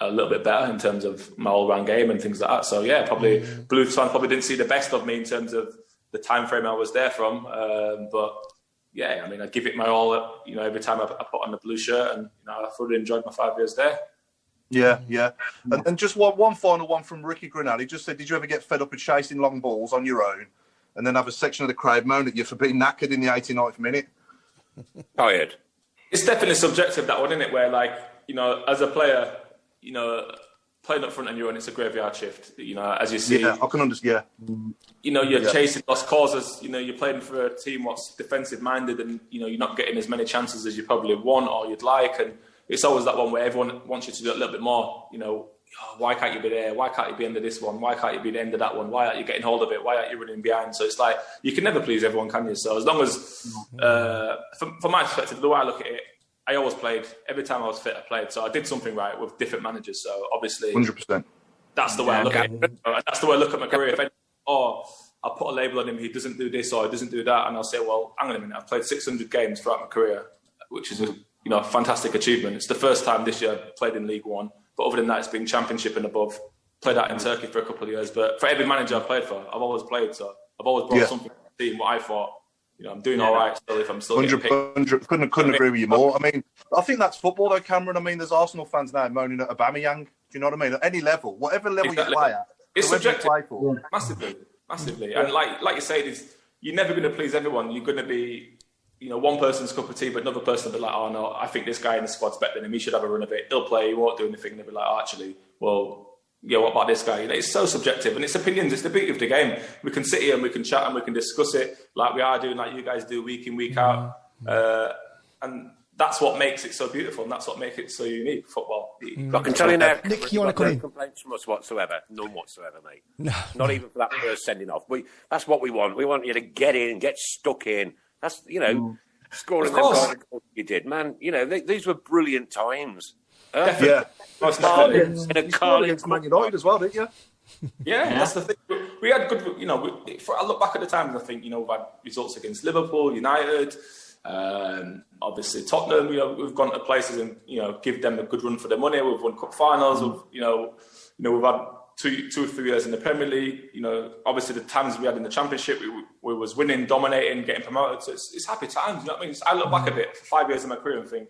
a little bit better in terms of my all-round game and things like that. So yeah, probably Blues fans probably didn't see the best of me in terms of the time frame I was there from, but. Yeah, I mean, I give it my all, every time I put on the blue shirt, and I thoroughly enjoyed my 5 years there. Yeah. And just one final one from Ricky Grinnell. He just said, did you ever get fed up with chasing long balls on your own and then have a section of the crowd moan at you for being knackered in the 89th minute? Tired. It's definitely subjective, that one, isn't it? Where, as a player, playing up front on your own, it's a graveyard shift. As you see. Yeah, I can understand. Yeah. You're chasing lost causes. You're playing for a team what's defensive minded, and you're not getting as many chances as you probably want or you'd like. And it's always that one where everyone wants you to do a little bit more. Why can't you be there? Why can't you be under this one? Why can't you be the end of that one? Why aren't you getting hold of it? Why aren't you running behind? So it's like you can never please everyone, can you? So as long as, from my perspective, the way I look at it, I always played. Every time I was fit, I played. So I did something right with different managers. So obviously, 100%. That's the way I look at it. That's the way I look at my career. I'll put a label on him, he doesn't do this or he doesn't do that, and I'll say, well, hang on a minute, I've played 600 games throughout my career, which is a fantastic achievement. It's the first time this year I've played in League One, but other than that, it's been Championship and above. Played out in Turkey for a couple of years, but for every manager I've played for, I've always played, so I've always brought something to the team, what I thought, I'm doing all right still if I'm still 100, couldn't agree with you more. I mean, I think that's football though, Cameron. I mean, there's Arsenal fans now moaning at Aubameyang. Do you know what I mean? At any level, whatever level you play at, it's subjective. Massively. And like you say, you're never going to please everyone. You're going to be, one person's cup of tea, but another person will be like, oh no, I think this guy in the squad's better than him. He should have a run of it. He'll play. He won't do anything. And they'll be like, oh, actually, well, yeah, what about this guy? It's so subjective, and it's opinions. It's the beauty of the game. We can sit here and we can chat and we can discuss it like we are doing, like you guys do week in, week out. And that's what makes it so beautiful, and that's what makes it so unique, football. I can tell you now, Nick, you want to come in? No complaints from us whatsoever. None whatsoever, mate. No. Not even for that first sending off. That's what we want. We want you to get in, get stuck in. That's, scoring them goals you did. Man, these were brilliant times. Yeah. In a against Man United as well, didn't you? Yeah, that's the thing. We had good, I look back at the times and I think, we've had results against Liverpool, United, obviously Tottenham, we've gone to places and, give them a good run for their money. We've won cup finals. We've had two or 3 years in the Premier League. Obviously the times we had in the Championship, we was winning, dominating, getting promoted. So it's happy times. You know what I mean? I look back a bit for 5 years in my career and think,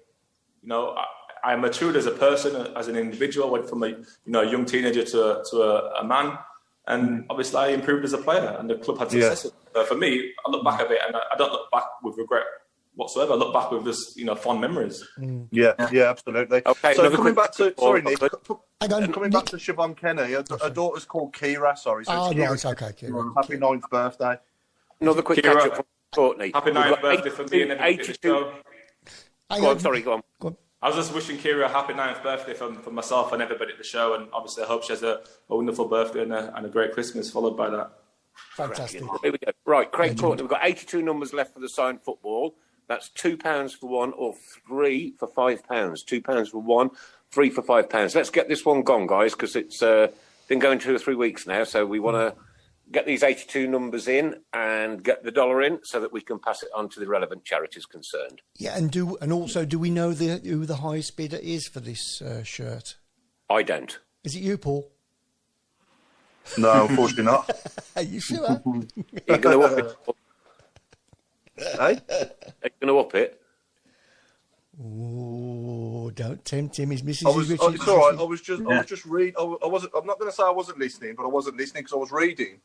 I matured as a person, as an individual. Went from a young teenager to a man, and obviously I improved as a player, and the club had success. So for me, I look back a bit, and I don't look back with regret whatsoever. I look back with just fond memories. Yeah, absolutely. Okay, so coming back to Nick, coming back to Siobhan Kenny, her daughter's called Kira. Sorry, so Kira. Right, okay, Kira. Happy 9th birthday. Another quick catch up from Courtney. Happy 9th birthday for me and everybody. 82. Go on. I was just wishing Kira a happy 9th birthday for myself and everybody at the show, and obviously I hope she has a wonderful birthday and a great Christmas followed by that. Fantastic. Here we go. Right, Craig Courtney, we've got 82 numbers left for the signed football. That's £2 for one or 3 for £5. £2 for one, 3 for £5. Let's get this one gone, guys, because it's been going 2 or 3 weeks now, so we want to get these 82 numbers in and get the dollar in so that we can pass it on to the relevant charities concerned. Yeah, and also, do we know who the highest bidder is for this shirt? I don't. Is it you, Paul? No, unfortunately not. Are you sure? You're going to up it. Hey? You're going to up it. Oh, don't tempt him. His missus is It's all right. I was just reading. I wasn't. I'm not going to say I wasn't listening, but I wasn't listening because I was reading.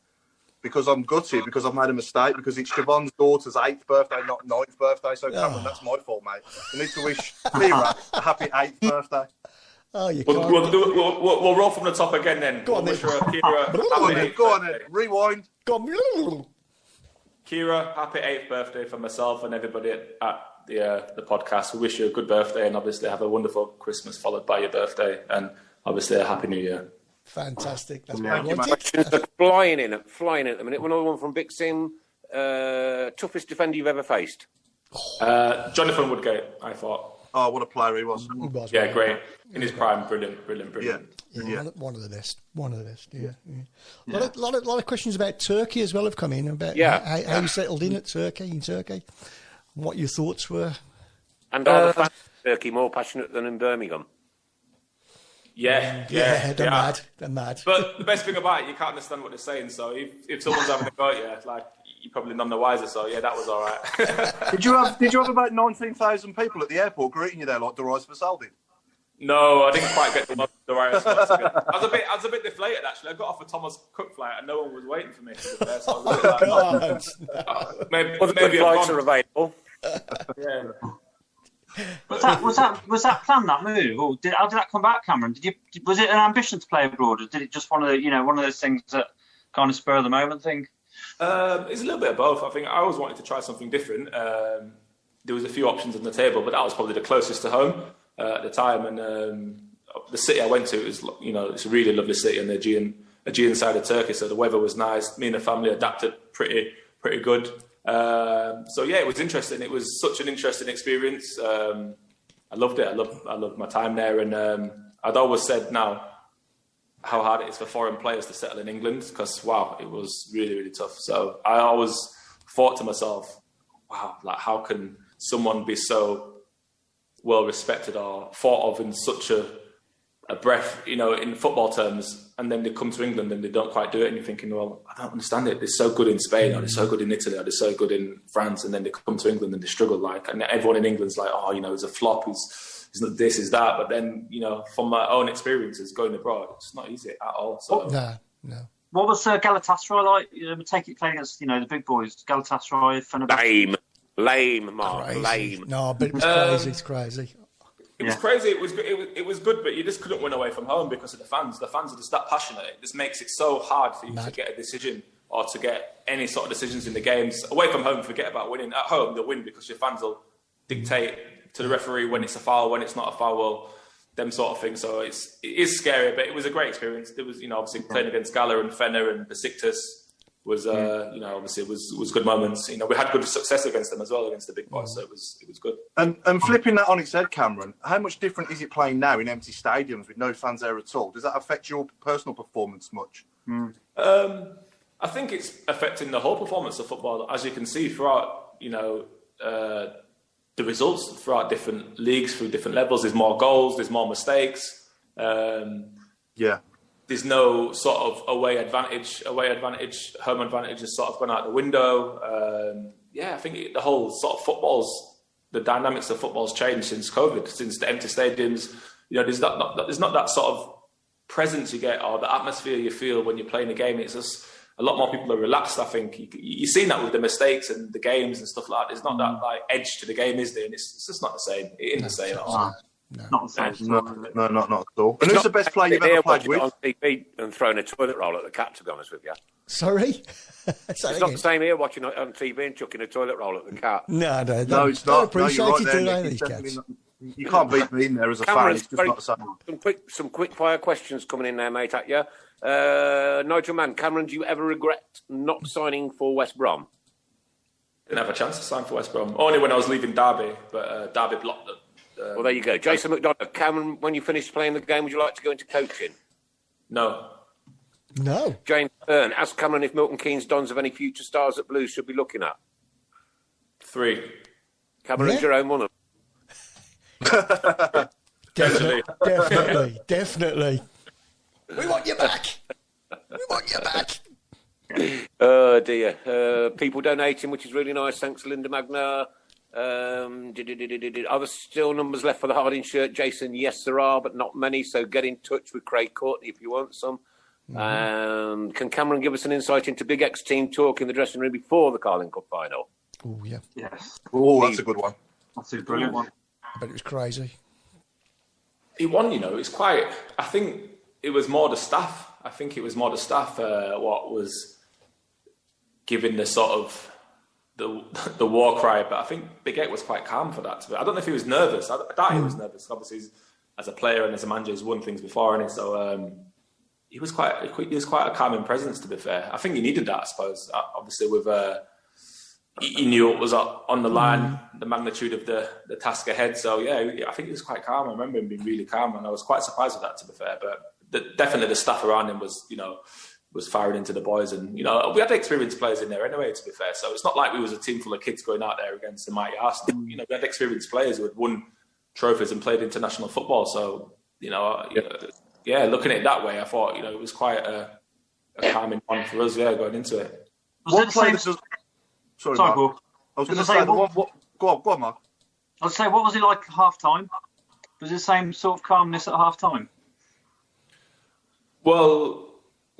Because I'm gutted because I've made a mistake because it's Siobhan's daughter's 8th birthday, not 9th birthday. So Cameron, that's my fault, mate. I need to wish Kira a happy 8th birthday. Oh, you We'll can't. roll from the top again then. Go on, then. Go on then. Rewind. Go on. Kira, happy 8th birthday for myself and everybody at the podcast. We wish you a good birthday and obviously have a wonderful Christmas followed by your birthday and obviously a happy New Year. Fantastic. That's Yeah, what I wanted. Questions are flying in at the minute. Another one from Big Sim. Toughest defender you've ever faced? Jonathan Woodgate, I thought. Oh, what a player he was. Yeah, great. In his prime, brilliant. Yeah. One of the best. Yeah. A lot of questions about Turkey as well have come in about how you settled in Turkey, what your thoughts were. And are the fans in Turkey more passionate than in Birmingham? Yeah, they're mad. But the best thing about it, you can't understand what they're saying. So if someone's having a go at you, like you're probably none the wiser. So yeah, that was all right. Did you have about 19,000 people at the airport greeting you there like Dorais Vasaldi? No, I didn't quite get the right response. I was a bit deflated actually. I got off a Thomas Cook flight and no one was waiting for me. So I was a bit like, maybe flights are available. Yeah. Was that planned, that move, or how did that come back, Cameron? Was it an ambition to play abroad, or did it just one of those things that kind of spur of the moment thing? It's a little bit of both. I think I always wanted to try something different. There was a few options on the table, but that was probably the closest to home at the time. And the city I went to is, it's a really lovely city on the Aegean side of Turkey. So the weather was nice. Me and the family adapted pretty good. So yeah, it was interesting. It was such an interesting experience. I loved it. I loved my time there, and I'd always said now how hard it is for foreign players to settle in England because wow, it was really, really tough. So I always thought to myself, wow, like how can someone be so well respected or thought of in such a breath, in football terms, and then they come to England and they don't quite do it, and you're thinking, well, I don't understand it. They're so good in Spain, or they're so good in Italy, or they're so good in France, and then they come to England and they struggle. And everyone in England's like, oh, he's a flop. He's not this, he's that. But then, from my own experiences going abroad, it's not easy at all. So no. What was Galatasaray like? Take it playing against the big boys, Galatasaray, Fenerbahce. Lame, Mark. Crazy. Lame. No, but it was crazy. It's crazy. It was crazy. It was good, but you just couldn't win away from home because of the fans. The fans are just that passionate. It just makes it so hard for you to get a decision or to get any sort of decisions in the games. Away from home, forget about winning. At home, they'll win because your fans will dictate to the referee when it's a foul, when it's not a foul, them sort of things. So it is scary, but it was a great experience. There was, obviously playing against Gala and Fener and Besiktas was, obviously it was good moments. We had good success against them as well, against the big boys. So it was good. And flipping that on its head, Cameron, how much different is it playing now in empty stadiums with no fans there at all? Does that affect your personal performance much? I think it's affecting the whole performance of football, as you can see throughout, the results throughout different leagues, through different levels. There's more goals, there's more mistakes. There's no sort of away advantage. Home advantage has sort of gone out the window. I think the whole sort of the dynamics of football's changed since COVID, since the empty stadiums. There's not that sort of presence you get or the atmosphere you feel when you're playing a game. It's just a lot more people are relaxed. I think you've seen that with the mistakes and the games and stuff like that. There's not that like edge to the game, is there? And it's just not the same. It isn't the same at all. No. Not the same. No, not at all. And who's the best player you've ever played with? On TV and throwing a toilet roll at the cat, to be honest with you. Sorry? It's not the same here watching it on TV and chucking a toilet roll at the cat. No, it's not. Appreciate No, it, you're right there, Nick. You can't beat me in there as a fan. It's just not the same. Some quick fire questions coming in there, mate, at you. Nigel Mann, Cameron, do you ever regret not signing for West Brom? Didn't have a chance to sign for West Brom. Only when I was leaving Derby, but Derby blocked it. Well, there you go. Jason McDonough, Cameron, when you finish playing the game, would you like to go into coaching? No. No. James Byrne, ask Cameron if Milton Keynes Dons have any future stars that Blues should be looking at. 3. Cameron Jerome, one of them. Definitely. We want you back. Oh dear. People donating, which is really nice. Thanks, Linda Magna. Are there still numbers left for the Harding shirt, Jason? Yes, there are, but not many. So get in touch with Craig Courtney if you want some. Can Cameron give us an insight into Big X team talk in the dressing room before the Carling Cup final? Oh, yeah. Yes. Oh, that's a good one. That's a brilliant one. I bet it was crazy. He won, it's quite... I think it was more the staff. What was giving the sort of the war cry, but I think Big X was quite calm for that. I don't know if he was nervous. I doubt he was nervous. Obviously, as a player and as a manager, he's won things before, and so he was quite a calming presence. To be fair, I think he needed that. I suppose. Obviously, with he knew it was on the line, the magnitude of the task ahead. So yeah, I think he was quite calm. I remember him being really calm, and I was quite surprised with that. To be fair, but definitely the staff around him was firing into the boys, and we had experienced players in there anyway. To be fair, so it's not like we was a team full of kids going out there against the mighty Arsenal. We had experienced players who had won trophies and played international football. So looking at it that way, I thought it was quite a calming one for us. Yeah, going into it. Sorry, Mark. I was going to say Go on, Mark. I was saying, what was it like at half time? Was it the same sort of calmness at half time? Well.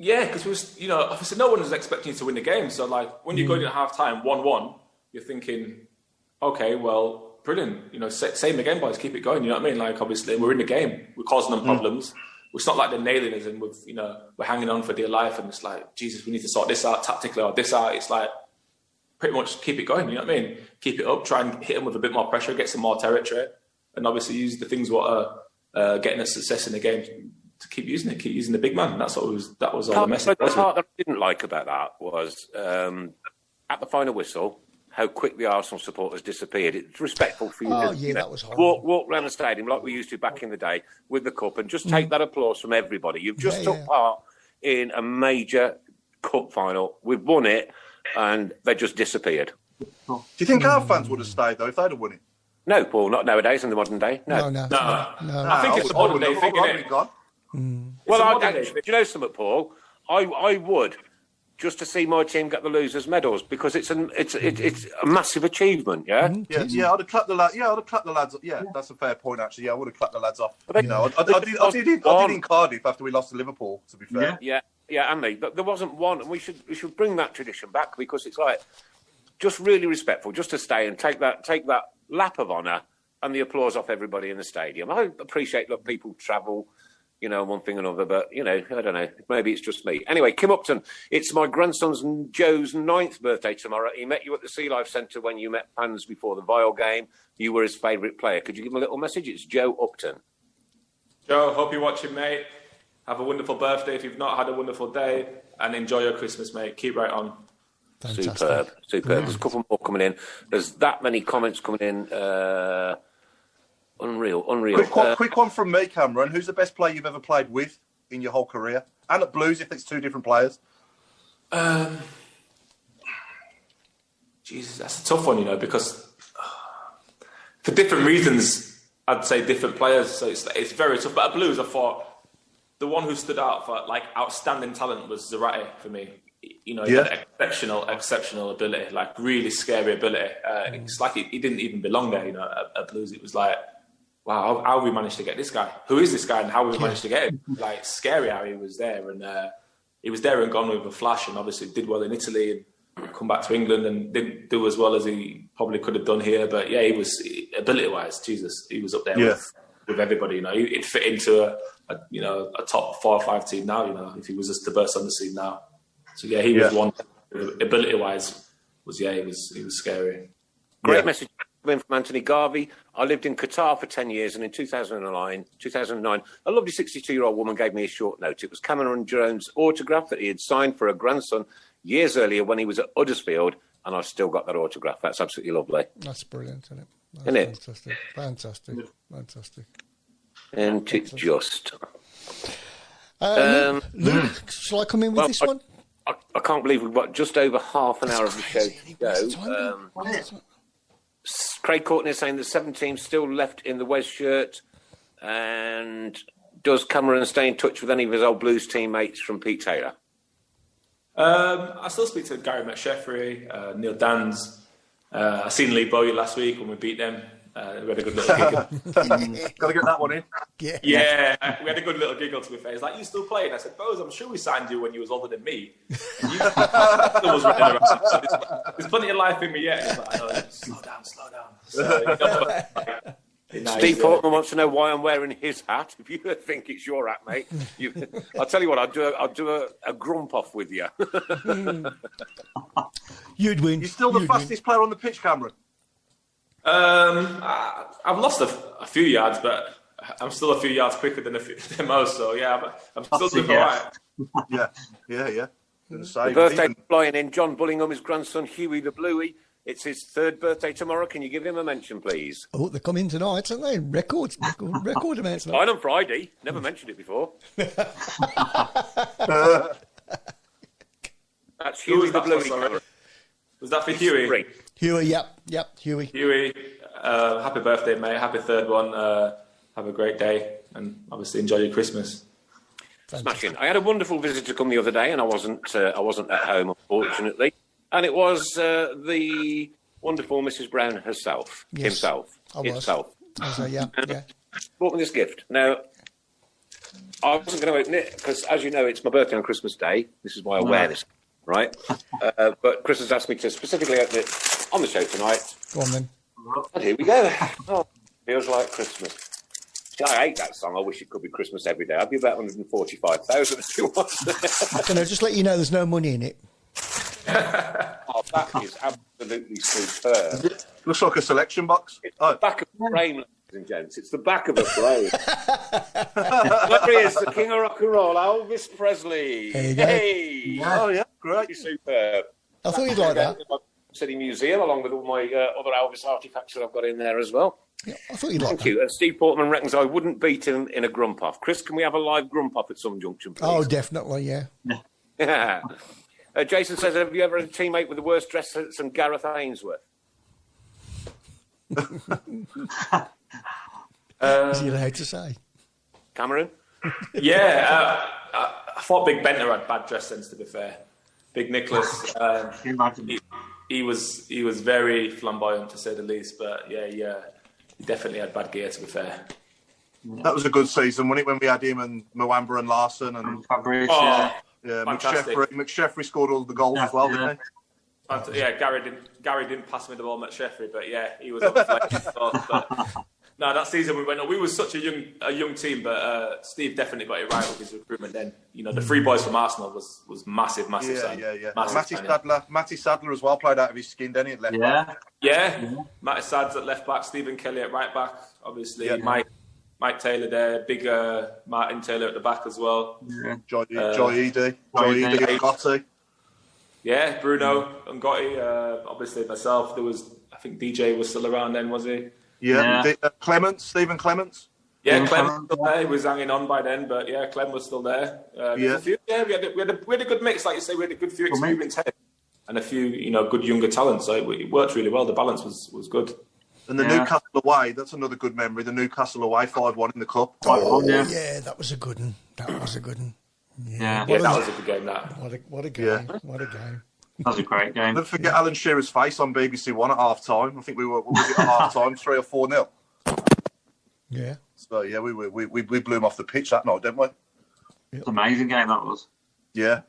Yeah, because obviously no one was expecting you to win the game. So, like, when you're going at half-time, 1-1, you're thinking, okay, well, brilliant. Same again, boys, keep it going. You know what I mean? Like, obviously, we're in the game. We're causing them problems. It's not like they're nailing us and we're hanging on for dear life and it's like, Jesus, we need to sort this out tactically or this out. It's like, pretty much keep it going. You know what I mean? Keep it up, try and hit them with a bit more pressure, get some more territory, and obviously use the things what are getting us success in the game to keep using the big man. That was all the message. The part that I didn't like about that was at the final whistle, how quick the Arsenal supporters disappeared. It's respectful for you. That was horrible. Walk around the stadium like we used to back in the day with the cup and just take that applause from everybody. You've just took part in a major cup final. We've won it and they just disappeared. Do you think our fans would have stayed though if they'd have won it? No, Paul, not nowadays in the modern day. No. I think it's a modern day thing, isn't it? Well, do you know something, Paul? I would, just to see my team get the losers' medals, because it's a massive achievement. Yeah. I'd have clapped the lads. Yeah, I'd have clapped the lads. Yeah, that's a fair point. Actually, I would have clapped the lads off. I did in Cardiff after we lost to Liverpool. To be fair. Yeah, Andy, but there wasn't one, and we should bring that tradition back, because it's like just really respectful, just to stay and take that lap of honour and the applause off everybody in the stadium. I appreciate that people travel. One thing or another, but, I don't know. Maybe it's just me. Anyway, Kim Upton, it's my grandson's Joe's 9th birthday tomorrow. He met you at the Sea Life Centre when you met fans before the Vile game. You were his favourite player. Could you give him a little message? It's Joe Upton. Joe, hope you're watching, mate. Have a wonderful birthday if you've not had a wonderful day. And enjoy your Christmas, mate. Keep right on. Fantastic. Superb. There's a couple more coming in. There's that many comments coming in. Unreal. Quick one from me, Cameron. Who's the best player you've ever played with in your whole career? And at Blues, if it's two different players. Jesus, that's a tough one, because for different reasons, I'd say different players. So it's very tough. But at Blues, I thought the one who stood out for outstanding talent was Zarate for me. He had exceptional ability, like really scary ability. It's like he didn't even belong there, at Blues. It was like, wow, how have we managed to get this guy? Who is this guy and how have we managed to get him? Like, scary how he was there. And he was there and gone with a flash, and obviously did well in Italy and come back to England and didn't do as well as he probably could have done here. But yeah, he was, ability-wise, Jesus, he was up there with everybody. He'd fit into a top 4 or 5 team now, if he was just to burst on the scene now. So yeah, he was one. Ability-wise, he was scary. Great message from Anthony Garvey. I lived in Qatar for 10 years, and in 2009, a lovely 62-year-old woman gave me a short note. It was Cameron Jerome's autograph that he had signed for her grandson years earlier when he was at Huddersfield, and I've still got that autograph. That's absolutely lovely. That's brilliant, isn't it? Isn't it? Fantastic. And it's just... Luke, shall I come in with this one? I can't believe we've got just over half an hour of the show to go. Craig Courtney is saying there's 7 teams still left in the Wes shirt. And does Cameron stay in touch with any of his old Blues teammates from Pete Taylor? I still speak to Gary McSheffrey, Neil Dans. I seen Lee Bowyer last week when we beat them. We had a good little giggle. Got to get that one in. Yeah, we had a good little giggle, to be fair. He's like, you still playing? I said, Bose, I'm sure we signed you when you was older than me. And you still was running around. So there's plenty of life in me yet. He's like, oh, slow down. So, Steve Portman wants to know why I'm wearing his hat. If you think it's your hat, mate, I'll tell you what. I'll do a grump off with you. You'd win. You're still the fastest player on the pitch, Cameron. I've lost a few yards, but I'm still a few yards quicker than most. So yeah, I'm still doing all right. Yeah. The birthday flying in. John Bullingham, his grandson Huey the Bluey. It's his 3rd birthday tomorrow. Can you give him a mention, please? Oh, they're coming tonight, aren't they? Record amounts. Mine on Friday. Never mentioned it before. That's Huey the Bluey. Was that for Huey? Huey, yep, Huey. Huey, happy birthday, mate. Happy 3rd one. Have a great day, and obviously enjoy your Christmas. Smashing. I had a wonderful visitor come the other day, and I wasn't at home, unfortunately. And it was the wonderful Mrs. Brown herself, himself. Yeah. Brought me this gift. Now, I wasn't going to open it because, as you know, it's my birthday on Christmas Day. This is why I wear this, right? But Chris has asked me to specifically open it on the show tonight. Go on then. And here we go. Oh, feels like Christmas. See, I hate that song. I wish it could be Christmas every day. I'd be about 145,000 if it was. Can I just let you know there's no money in it? Oh, that is absolutely superb. Looks like a selection box. It's the back of a frame, ladies and gents. It's the back of a frame. There he is, the king of rock and roll, Elvis Presley. There you go. Hey! Oh, yeah, great. Superb. I thought you'd like that. City Museum, along with all my other Elvis artifacts that I've got in there as well. Yeah, I thought you'd like Thank you. And Steve Portman reckons I wouldn't beat him in a grump off. Chris, can we have a live grump off at some junction, please? Oh, definitely, yeah. Yeah. Jason says, have you ever had a teammate with the worst dress sense than Gareth Ainsworth? Is he allowed to say? Cameron? Yeah, I thought Big Benter had bad dress sense, to be fair. Big Nicholas, he was very flamboyant, to say the least, but he definitely had bad gear, to be fair. That was a good season, wasn't it, when we had him and Mwamba and Larson and Fabrice, yeah, McSheffrey scored all the goals as well, didn't he? Yeah, Gary didn't pass me the ball, McSheffrey, but yeah, he was on the flank. No, that season we went on. We were such a young team, but Steve definitely got it right with his recruitment. Then the 3 boys from Arsenal was massive. Yeah. Massive Matty Sadler as well played out of his skin, didn't he? At left back. Yeah. Matty Sads at left back, Stephen Kelly at right back. Obviously, Mike Taylor there, big Martin Taylor at the back as well. Yeah. Joy Edie, Gotti. Yeah, Bruno and Gotti. Obviously myself. There was, I think DJ was still around then, was he? Yeah. Stephen Clements. Yeah, Clem was still there. He was hanging on by then, but yeah, Clem was still there. We had a good mix, like you say. We had a good few experienced heads and a few, good younger talents. So it worked really well. The balance was good. And the Newcastle away, that's another good memory. The Newcastle away 5-1 in the cup. Yeah, that was a good one. Yeah, that was a good game. What a game! Yeah. What a game! That was a great game. Don't forget Alan Shearer's face on BBC One at half time. I think we were at half time 3 or 4-0. Yeah. So yeah, we blew him off the pitch that night, didn't we? It's an amazing game that was. Yeah.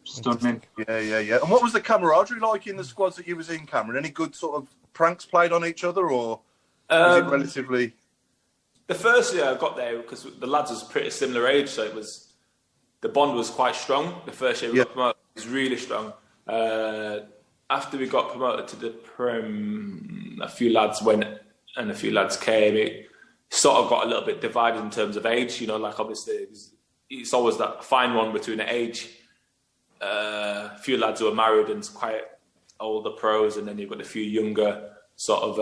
Stunning. Yeah. And what was the camaraderie like in the squads that you was in, Cameron? Any good sort of pranks played on each other, or was it relatively? The first year I got there, because the lads was pretty similar age, so the bond was quite strong. The first year we got promoted, it was really strong. After we got promoted to the Prem, a few lads went and a few lads came. It sort of got a little bit divided in terms of age. Obviously it's always that fine one between the age. A few lads who are married and quite older pros, and then you've got a few younger sort of,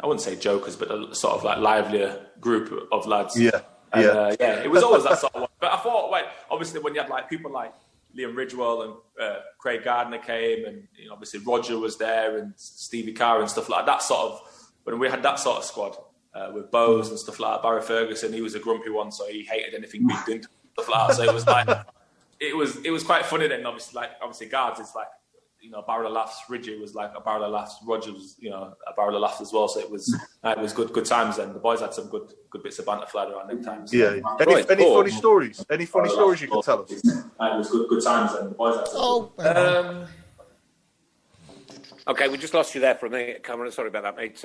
I wouldn't say jokers, but a sort of like livelier group of lads. Yeah. And, it was always that sort of one. But I thought, obviously, when you had like people like Liam Ridgewell and Craig Gardner came, and obviously Roger was there and Stevie Carr and stuff like that. Sort of when we had that sort of squad with Bowes and stuff like that. Barry Ferguson, he was a grumpy one, so he hated anything we did stuff like that. So it was like it was quite funny then. Obviously guards, it's like a barrel of laughs. Ridgey was like a barrel of laughs. Roger was a barrel of laughs as well. So it was good times. And the boys had some good bits of banter flying around them times. Yeah. Any funny stories? Any funny stories you can tell us? It was good times. And the boys had some. Okay, we just lost you there for a minute, Cameron. Sorry about that, mate.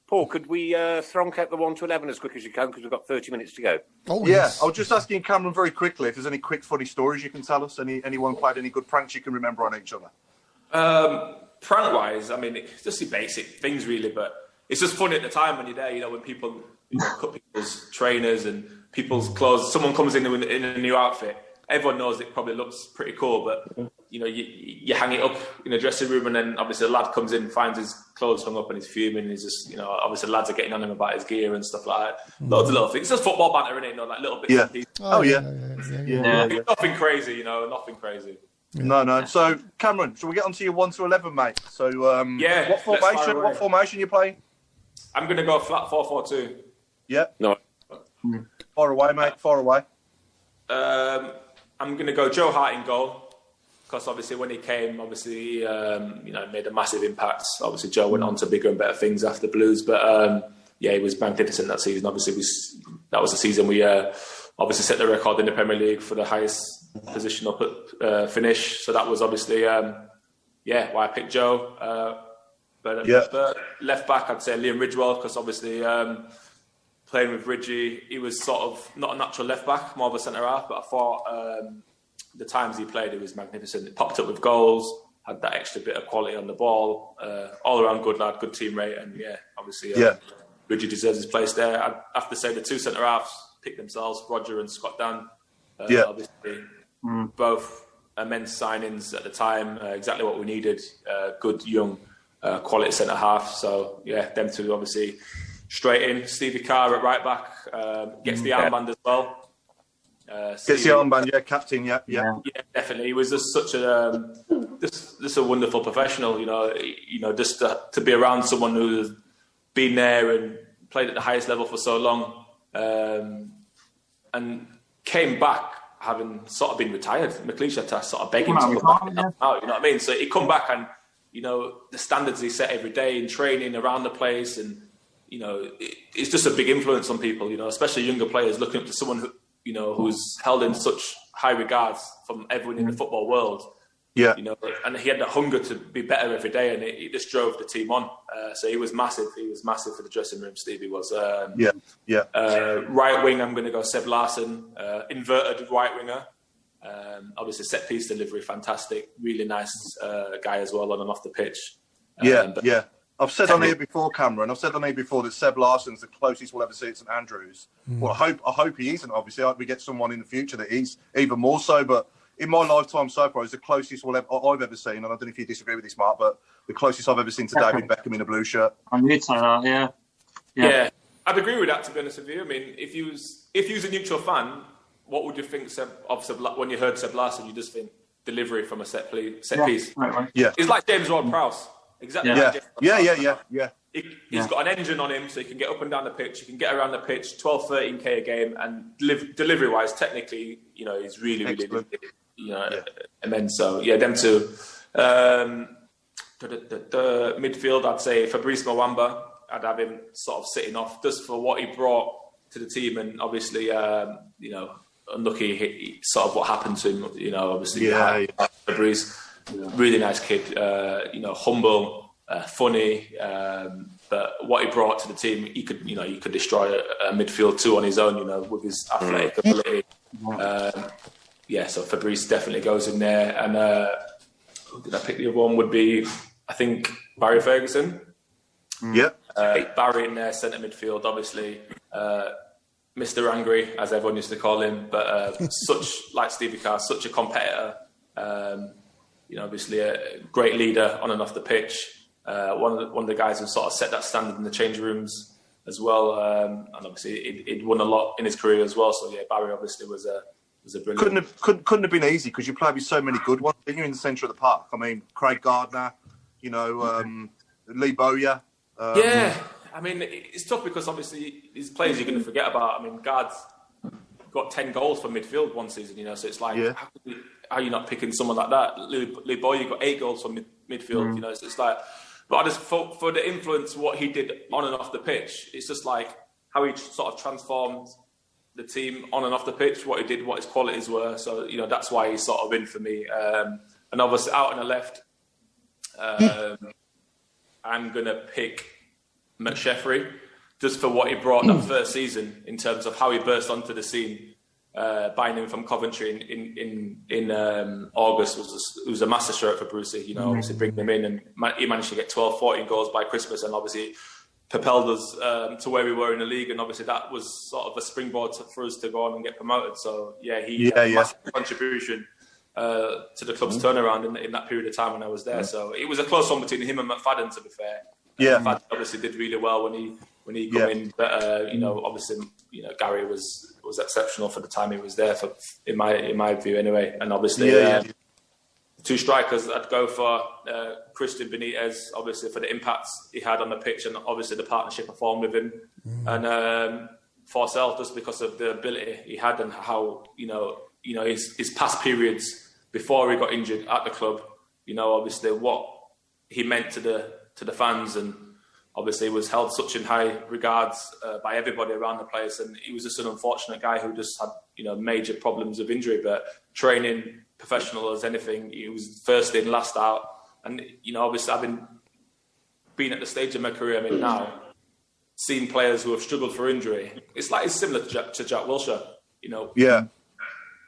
Paul, could we thronk out the 1 to 11 as quick as you can, because we've got 30 minutes to go? Oh, yes. I was just asking Cameron very quickly if there's any quick funny stories you can tell us. Anyone played any good pranks you can remember on each other? Prank-wise, I mean, it's just the basic things, really, but it's just funny at the time when you're there, when people cut people's trainers and people's clothes. Someone comes in a new outfit. Everyone knows it probably looks pretty cool, but, you hang it up in a dressing room, and then obviously the lad comes in, finds his clothes hung up, and he's fuming, and he's just, obviously the lads are getting on him about his gear and stuff like that. Loads of little things. It's just football banter, innit? Like little bits and pieces. Yeah. Nothing crazy, nothing crazy. No. So, Cameron, shall we get on to your 1 to 11, mate? So, what formation you playing? I'm going to go flat 4-4-2. Yeah. No. Far away, mate. Far away. I'm going to go Joe Hart in goal, because obviously when he came, made a massive impact. Obviously, Joe went on to bigger and better things after Blues, but he was magnificent that season. Obviously, that was the season we obviously set the record in the Premier League for the highest position up at finish. So that was obviously why I picked Joe. But left back, I'd say Liam Ridgewell, because obviously playing with Ridgey, he was sort of not a natural left back, more of a centre half. But I thought the times he played, it was magnificent. It popped up with goals, had that extra bit of quality on the ball, all around good lad, good team rate, and obviously Ridgey deserves his place there. I'd have to say the two centre halves picked themselves, Roger and Scott Dann. Obviously, both immense signings at the time, exactly what we needed. Good young quality centre half. So them two obviously straight in. Stevie Carr at right back gets the armband as well. Gets the armband, captain, yeah, definitely. He was just such a just a wonderful professional. Just to be around someone who's been there and played at the highest level for so long, and came back having sort of been retired. McLeish had to sort of beg him to come back out. You know what I mean? So he come back and the standards he set every day in training around the place, and it's just a big influence on people. Especially younger players looking up to someone who who's held in such high regards from everyone in the football world. Yeah. And he had that hunger to be better every day, and it just drove the team on. So he was massive. He was massive for the dressing room, Stevie was. Right wing, I'm going to go Seb Larsson, inverted right winger. Obviously, set piece delivery, fantastic. Really nice guy as well on and off the pitch. I've said on here before, Cameron. I've said on here before that Seb Larsson's the closest we'll ever see at St Andrews. Well, I hope he isn't. Obviously, I hope we get someone in the future that is even more so. But in my lifetime so far, it's the closest I've ever seen. And I don't know if you disagree with this, Mark, but the closest I've ever seen to David Beckham in a blue shirt. I would say that, yeah. I'd agree with that, to be honest with you. I mean, if you was a neutral fan, what would you think of Seb? When you heard Seb Larsson, you just think delivery from a set piece. Right. Yeah, it's like James Ward-Prowse. Exactly. Yeah. He's got an engine on him, so he can get up and down the pitch. He can get around the pitch, 12, 13k a game, and delivery-wise, technically, he's really immense. So them two. The midfield, I'd say Fabrice Mwamba. I'd have him sort of sitting off just for what he brought to the team, and obviously, unlucky sort of what happened to him. Obviously, Fabrice. Really nice kid, humble, funny, but what he brought to the team, he could destroy a midfield too on his own, with his athletic ability. So Fabrice definitely goes in there. And who did I pick? The other one would be, I think, Barry Ferguson. Barry in there, centre midfield, obviously. Mr. Angry, as everyone used to call him, but such, like Stevie Carr, such a competitor. Obviously a great leader on and off the pitch. One of the guys who sort of set that standard in the change rooms. as well. And obviously, he'd won a lot in his career as well. So yeah, Barry obviously was a brilliant. Couldn't have been easy because you played with so many good ones. You're in the centre of the park. I mean, Craig Gardner, Lee Bowyer. Yeah, I mean, it's tough because obviously these players you're going to forget about. I mean, Gard's got 10 goals for midfield one season, so it's like, how are you not picking someone like that? Lee Bowyer got 8 goals for midfield, so it's like, but I just thought for the influence, what he did on and off the pitch, it's just like how he sort of transformed the team on and off the pitch, what he did, what his qualities were. So, that's why he's sort of in for me. And obviously out on the left, I'm going to pick McSheffrey just for what he brought that first season in terms of how he burst onto the scene. Buying him from Coventry in August was a master stroke for Brucey. Obviously bringing him in, and he managed to get 12, 14 goals by Christmas, and obviously propelled us to where we were in the league. And obviously that was sort of a springboard for us to go on and get promoted. So he had a massive contribution to the club's turnaround in that period of time when I was there. So it was a close one between him and McFadden, to be fair. McFadden obviously did really well when he came in, but obviously Gary was exceptional for the time he was there, in my view anyway. And obviously the two strikers I'd go for Christian Benitez, obviously for the impacts he had on the pitch, and obviously the partnership I formed with him, and Forsell, just because of the ability he had and how his past periods before he got injured at the club, obviously what he meant to the fans, and obviously was held such in high regards by everybody around the place. And he was just an unfortunate guy who just had major problems of injury, but training, professional as anything, he was first in, last out. And obviously having been at the stage of my career I'm in now, seeing players who have struggled for injury, it's similar to Jack Wilshere.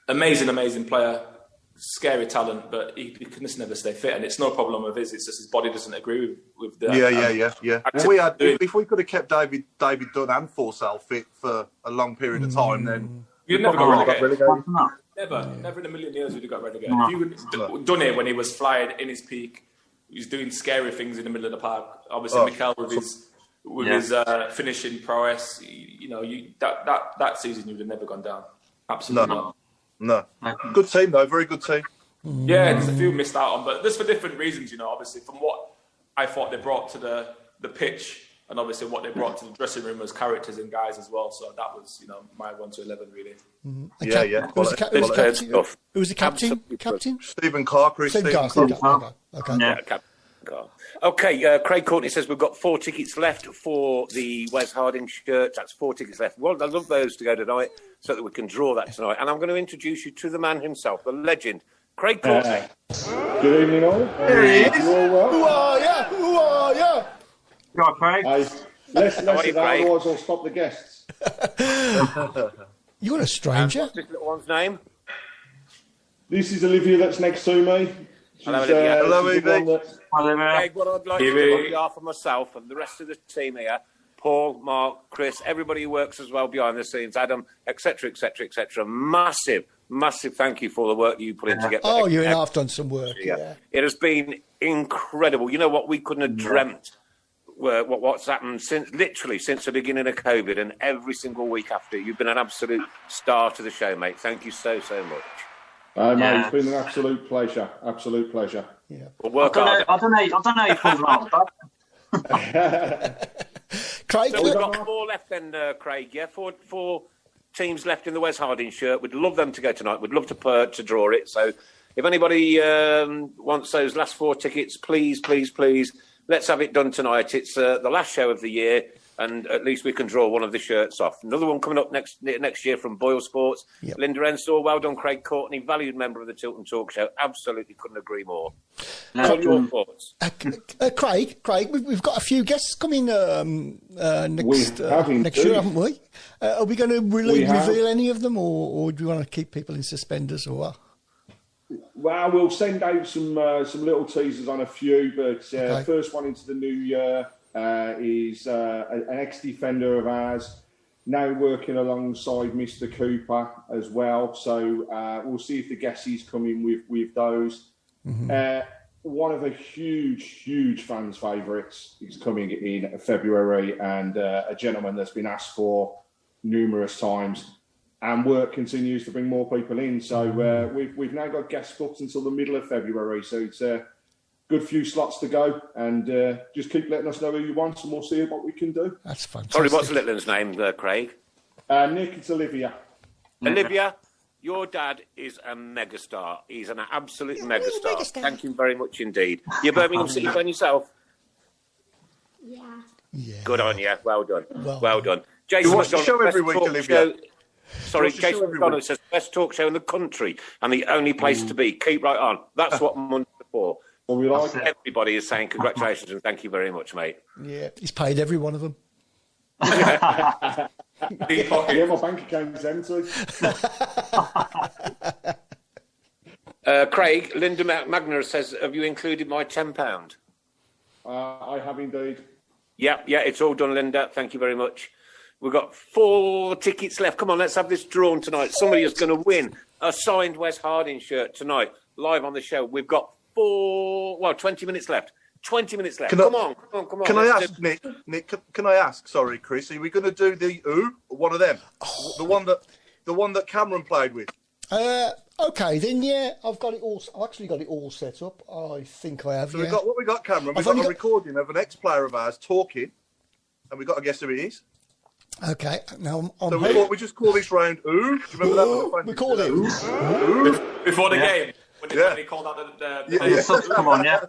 Amazing player, scary talent, but he can just never stay fit, and it's no problem of his. It's just his body doesn't agree with the. Well, if we could have kept David Dunn and Forsell fit for a long period of time, then you'd never got relegated. Never in a million years would have got relegated. If you done it when he was flying in his peak, he was doing scary things in the middle of the park. Obviously, Mikel with his finishing prowess, that season you would have never gone down. Absolutely not. No. Good team, though. Very good team. Yeah, there's a few missed out on, but just for different reasons, obviously, from what I thought they brought to the pitch, and obviously what they brought to the dressing room was characters and guys as well. So that was, my 1 to 11, really. Who was the captain? Stephen Carr. Stephen Carr. Okay. Yeah, Captain Carr. Okay, Craig Courtney says we've got 4 tickets left for the Wes Harding shirt. That's 4 tickets left. Well, I'd love those to go tonight so that we can draw that tonight. And I'm going to introduce you to the man himself, the legend, Craig Courtney. Good evening, all. Here he is. Who are you? Right, Craig. Less of that, otherwise I'll stop the guests. You're a stranger. What's this little one's name? This is Olivia that's next to me. Hello, Olivia. Hello, Evie. Craig, what I'd like to do on behalf of myself and the rest of the team here, Paul, Mark, Chris, everybody who works as well behind the scenes, Adam, etc., massive thank you for the work that you put in to get Oh, you and I have done some work, yeah. It has been incredible. You know what? We couldn't have dreamt what's happened since the beginning of COVID, and every single week after. You've been an absolute star to the show, mate. Thank you so much. Mate, it's been an absolute pleasure. Yeah. We'll work hard. I don't know how you pulled it off. Craig, so we've got 4 left then, Craig. Yeah, 4 teams left in the Wes Harding shirt. We'd love them to go tonight. We'd love to draw it. So if anybody wants those last 4 tickets, please, let's have it done tonight. It's the last show of the year, and at least we can draw one of the shirts off. Another one coming up next year from Boyle Sports. Yep. Linda Ensor, well done, Craig Courtney, valued member of the Tilton Talk Show. Absolutely couldn't agree more. What are your thoughts? Craig, we've got a few guests coming next year, haven't we? Are we going to reveal any of them, or do we want to keep people in suspenders, or what? Well, we'll send out some little teasers on a few, but first one into the new year is an ex-defender of ours, now working alongside Mr. Cooper as well. So we'll see if the guesses come in with those. Mm-hmm. one of the huge fans' favourites is coming in February, and a gentleman that's been asked for numerous times. And work continues to bring more people in. So we've now got guest booked until the middle of February. So it's a good few slots to go. And just keep letting us know who you want, and we'll see what we can do. That's fantastic. Sorry, what's the little one's name, Craig? Nick, it's Olivia. Olivia, your dad is a megastar. He's an absolute megastar. Thank you very much indeed. You're Birmingham City fan yourself? Yeah. Good on you. Well done. Well done. Jason You watch the McDonald, show every week, Olivia. Sorry, Jason McDonald says best talk show in the country and the only place to be. Keep right on. That's what Monday's for. Well, we like Everybody is saying congratulations and thank you very much, mate. Yeah, he's paid every one of them. yeah, my bank account's empty. Craig, Linda Magner says, have you included my £10? I have indeed. Yeah, it's all done, Linda. Thank you very much. We've got 4 tickets left. Come on, let's have this drawn tonight. Somebody is going to win a signed Wes Harding shirt tonight, live on the show. We've got 20 minutes left. 20 minutes left. Come on. Can I ask, Nick, can I ask, sorry, Chris, are we going to do the or one of them? The one that Cameron played with? Okay, then, yeah, I've actually got it all set up. I think I have, So we got, Cameron? We've got a recording of an ex-player of ours talking, and we've got to guess who it is. Okay, now So we thought we just call this round Ooh. Do you remember that? We called it before the game. When he called out the Come on, yeah.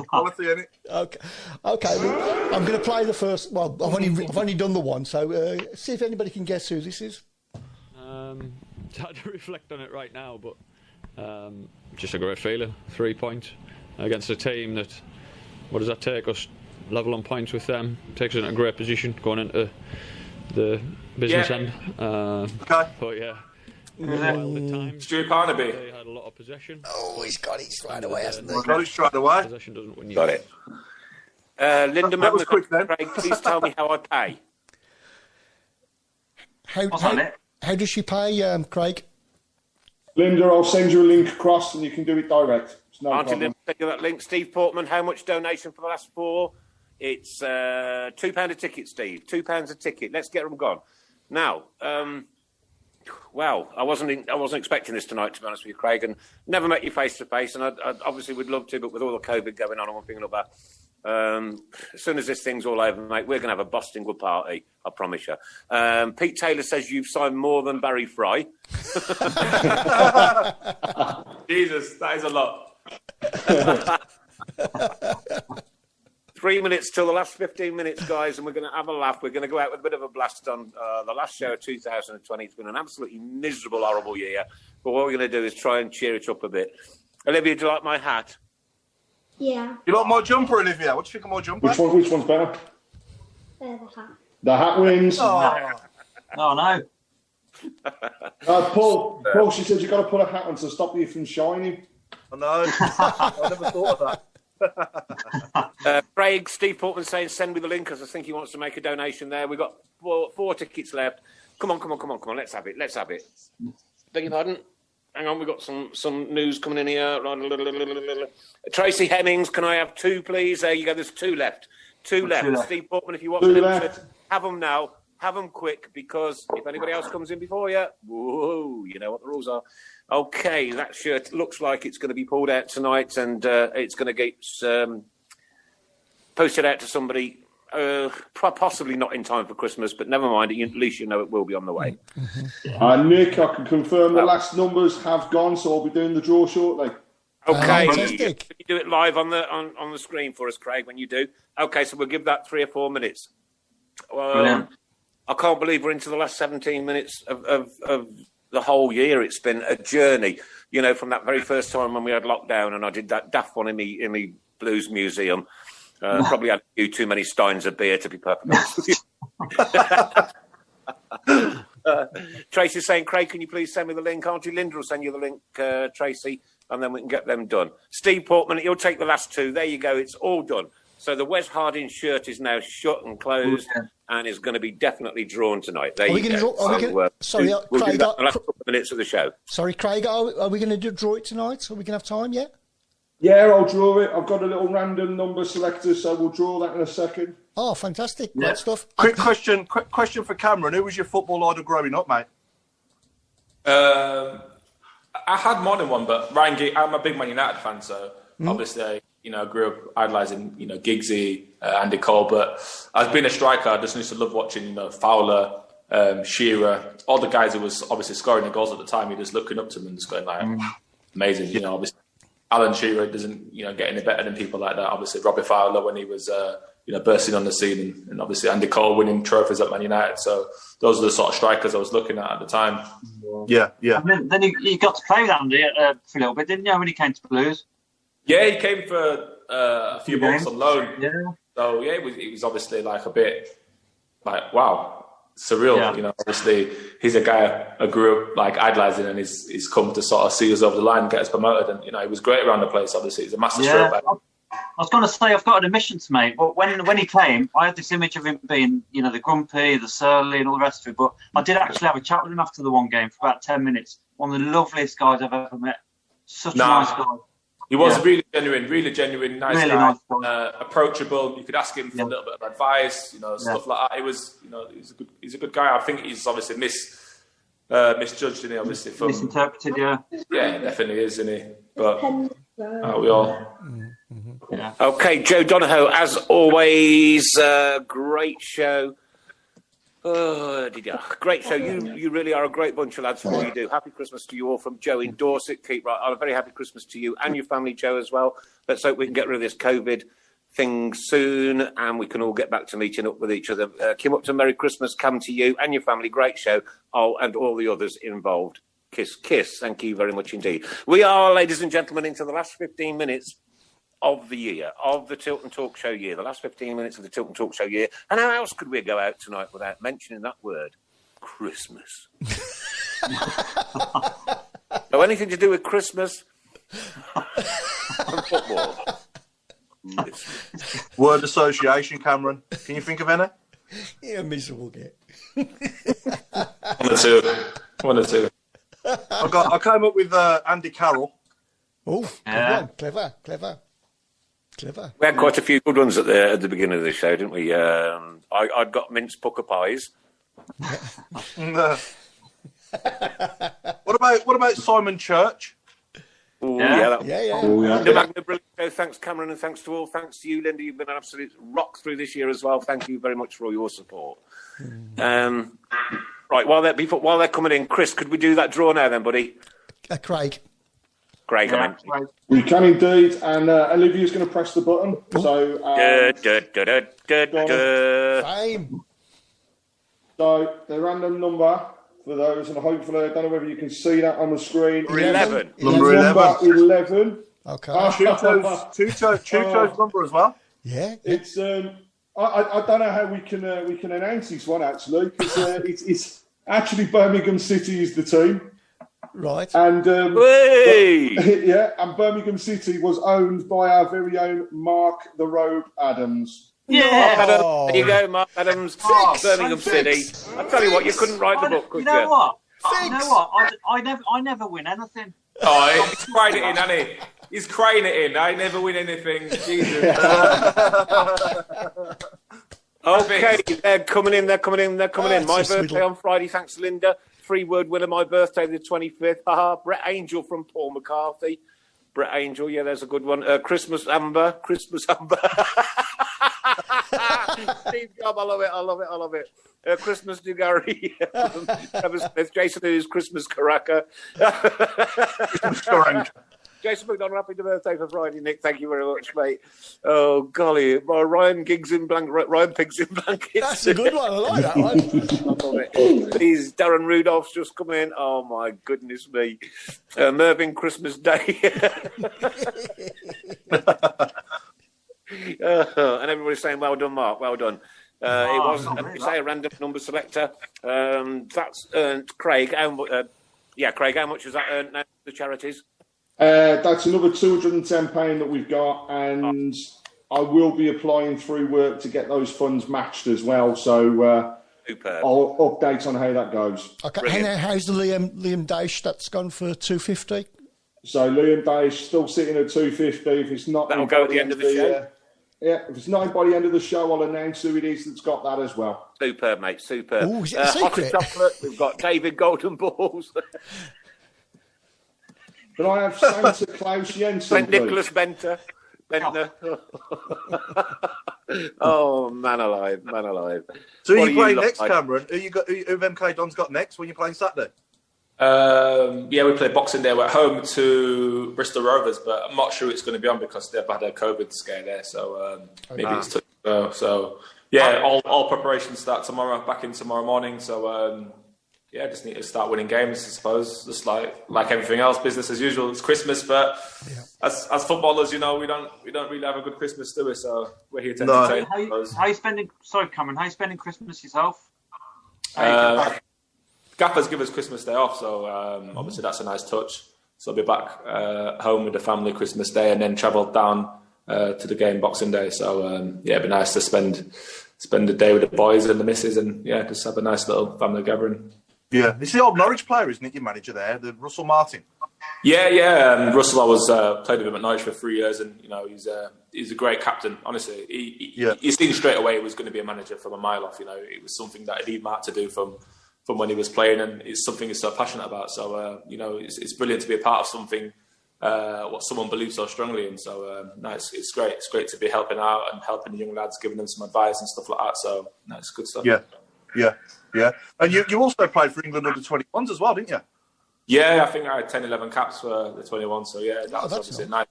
Quality, innit? Okay. Well, I'm going to play the first. Well, I've only done the one, so see if anybody can guess who this is. It's hard to reflect on it right now, but just a great feeling. 3 points against a team that. What does that take us? Level on points with them. Takes us in a great position going into the business end. Okay. But yeah. Wild at times. Stuart Carnaby. They had a lot of possession. Oh, he's got it straight away, hasn't he? Got it straight away. Possession doesn't win you. Got it. Linda That was quick then. Craig, please tell me how I pay. How does she pay, Craig? Linda, I'll send you a link across and you can do it direct. It's no Auntie problem. Linda, send you that link. Steve Portman, how much donation for the last 4? It's £2 a ticket, Steve. £2 a ticket. Let's get them gone. Now, I wasn't expecting this tonight, to be honest with you, Craig, and never met you face to face, and I obviously would love to, but with all the COVID going on and one thing and another, as soon as this thing's all over, mate, we're going to have a busting good party, I promise you. Pete Taylor says you've signed more than Barry Fry. Jesus, that is a lot. 3 minutes till the last 15 minutes, guys, and we're going to have a laugh. We're going to go out with a bit of a blast on the last show of 2020. It's been an absolutely miserable, horrible year. But what we're going to do is try and cheer it up a bit. Olivia, do you like my hat? Yeah. You like my jumper, Olivia? What do you think of my jumper? Which one's better? The hat. The hat wins. Oh, no. Paul, she said you've got to put a hat on to stop you from shining. I know. I never thought of that. Craig, Steve Portman saying send me the link because I think he wants to make a donation there. We've got 4 tickets left. Come on. Let's have it. Beg your pardon? Hang on, we've got some news coming in here. Tracy Hemmings, can I have 2, please? There you go, there's 2 left. 2 left. Steve Portman, if you want them, have them now. Have them quick, because if anybody else comes in before you, whoa, you know what the rules are. Okay, that shirt looks like it's going to be pulled out tonight, and it's going to get posted out to somebody, possibly not in time for Christmas, but never mind, at least you know it will be on the way. Nick, I can confirm the last numbers have gone, so I'll be doing the draw shortly. Okay, can you do it live on the screen for us, Craig, when you do? Okay, so we'll give that 3 or 4 minutes. I can't believe we're into the last 17 minutes of the whole year. It's been a journey, you know, from that very first time when we had lockdown and I did that daft one in the Blues Museum. Probably had a few too many steins of beer, to be perfectly honest with you. Tracy's saying, Craig, can you please send me the link? Auntie Linda will send you the link, Tracy, and then we can get them done. Steve Portman, you'll take the last 2. There you go. It's all done. So the Wes Harding shirt is now shut and closed and is going to be definitely drawn tonight. There you go. We'll Craig, do that the last couple of minutes of the show. Sorry, Craig, are we going to draw it tonight? Are we going to have time yet? Yeah, I'll draw it. I've got a little random number selector, so we'll draw that in a second. Oh, fantastic. Great stuff. Quick question for Cameron. Who was your football idol growing up, mate? I had more than one, but Ryan Giggs, I'm a big Man United fan, so obviously, I grew up idolising, Giggsy, Andy Cole, but as being a striker, I just used to love watching, Fowler, Shearer, all the guys who was obviously scoring the goals at the time. You're just looking up to them and just going like, amazing. Obviously, Alan Shearer doesn't, get any better than people like that. Obviously, Robbie Fowler when he was, bursting on the scene, and obviously Andy Cole winning trophies at Man United. So those are the sort of strikers I was looking at the time. Yeah. And then you got to play with Andy for a little bit, didn't you? When he came to Blues. Yeah, he came for a few months on loan. Yeah. So yeah, it was obviously like a bit like wow, surreal. Yeah. Obviously he's a guy I grew up like idolising, and he's come to sort of see us over the line, get us promoted, and he was great around the place. Obviously, he's a massive throwback. I was going to say I've got an admission to make, but when he came, I had this image of him being, the grumpy, the surly, and all the rest of it. But I did actually have a chat with him after the one game for about 10 minutes. One of the loveliest guys I've ever met. Such a nice guy. He was really genuine, nice really guy, nice approachable. You could ask him for a little bit of advice, stuff like that. It was, he's a good guy. I think he's obviously misjudged, isn't he? Obviously, misinterpreted. Yeah, definitely is, isn't he? But we all. Yeah. Okay, Joe Donahoe, as always, great show. Great show. You really are a great bunch of lads for all you do. Happy Christmas to you all from Joe in Dorset. Keep right. A very happy Christmas to you and your family, Joe, as well. Let's hope we can get rid of this COVID thing soon and we can all get back to meeting up with each other. Kim Upton, Merry Christmas. Cam, to you and your family. Great show. Oh, and all the others involved. Kiss, kiss. Thank you very much indeed. We are, ladies and gentlemen, into the last 15 minutes of the year, of the Tilton Talk Show year, the last 15 minutes of the Tilton Talk Show year. And how else could we go out tonight without mentioning that word? Christmas. So anything to do with Christmas and football. Word association, Cameron. Can you think of any? Yeah, miserable get. One or two. I came up with Andy Carroll. Oh, clever. We had quite a few good ones at the beginning of the show, didn't we? I'd got minced pucker pies. What about Simon Church? Ooh, Yeah. The Magna Brilliant Show. Thanks, Cameron, and thanks to all. Thanks to you, Linda. You've been an absolute rock through this year as well. Thank you very much for all your support. Right, while they're coming in, Chris, could we do that draw now then, buddy? Craig. Yeah, we can indeed, and Olivia's going to press the button. So, Fame. So the random number for those, and hopefully, I don't know whether you can see that on the screen. 11. Number 11. Okay. Chucho's number as well. Yeah. It's I don't know how we can announce this one actually, because it's actually Birmingham City is the team. Right. And and Birmingham City was owned by our very own Mark the Robe Adams. Yeah. There you go, Mark Adams. Birmingham City. I tell you what, you couldn't write the book, could you? You know what? I never win anything. Oh, he's crying it in, hasn't he? He's crying it in. I never win anything. Jesus. Okay, they're coming in. My birthday on Friday, thanks, Linda. 3-word winner, my birthday, the 25th. Brett Angel from Paul McCarthy. Brett Angel, yeah, there's a good one. Christmas Amber. Steve Job, I love it. Christmas Dugary. Trevor Smith. Jason Hughes, Christmas Caracca. Jason McDonald, happy birthday for Friday, Nick. Thank you very much, mate. Oh, golly. Ryan Pigs in Blankets. That's a good one. I like that one. I love it. Please, Darren Rudolph's just come in. Oh, my goodness me. Mervyn Christmas Day. And everybody's saying, well done, Mark. Well done. It was, a random number selector. That's earned Craig. Craig, how much has that earned now for the charities? That's another £210 that we've got, and I will be applying through work to get those funds matched as well. So I'll update on how that goes. Okay, and how's the Liam Dash that's gone for 250? So Liam Day still sitting at 250. If it's not, that'll go at the end of the show. Yeah, if it's not by the end of the show, I'll announce who it is that's got that as well. Superb, mate. Superb. Ooh, is it a secret? Hot chocolate. We've got David Golden Balls. Can I have Santa Claus Jensen, Nicholas Bentner. Oh, man alive. So who are you playing next, Cameron? Who have MK Dons got next? When you playing Saturday? We play Boxing Day. We're at home to Bristol Rovers, but I'm not sure it's going to be on because they've had a COVID scare there. So maybe it's took. All preparations start tomorrow. Back in tomorrow morning. So just need to start winning games. I suppose just like everything else, business as usual. It's Christmas, but as footballers, we don't really have a good Christmas, do we? So we're here to entertain. How you spending? Sorry, Cameron. How you spending Christmas yourself? Gaffers give us Christmas Day off, so obviously that's a nice touch. So I'll be back home with the family Christmas Day and then travel down to the game Boxing Day. So it'd be nice to spend the day with the boys and the missus and just have a nice little family gathering. Yeah, it's the old Norwich player, isn't it? Your manager there, the Russell Martin. Yeah. Russell, I was played with him at Norwich for 3 years, and he's a great captain. Honestly, he seen straight away he was going to be a manager from a mile off. It was something that he'd marked to do from when he was playing, and it's something he's so passionate about. So it's brilliant to be a part of something what someone believes so strongly in. So it's great. It's great to be helping out and helping the young lads, giving them some advice and stuff like that. So it's good stuff. Yeah. And you also played for England under 21s as well, didn't you? Yeah, I think I had 10, 11 caps for the 21. So that was obviously a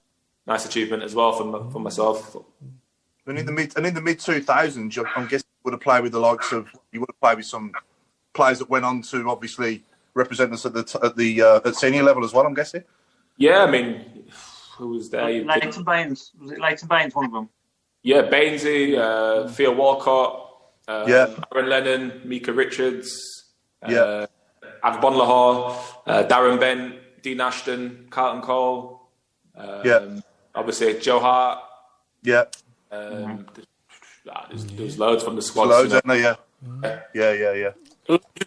nice achievement as well for myself. And in the mid 2000s, I'm guessing you would have played with the likes of some players that went on to obviously represent us at senior level as well, I'm guessing. Yeah, I mean, who was there? Leighton Baines. Was it Leighton Baines, one of them? Yeah, Bainesy, Theo Walcott, Aaron Lennon, Mika Richards, Avon Lahore, Darren Bent, Dean Ashton, Carlton Cole, obviously Joe Hart. Yeah. There's loads from the squad. Loads, isn't there? Yeah.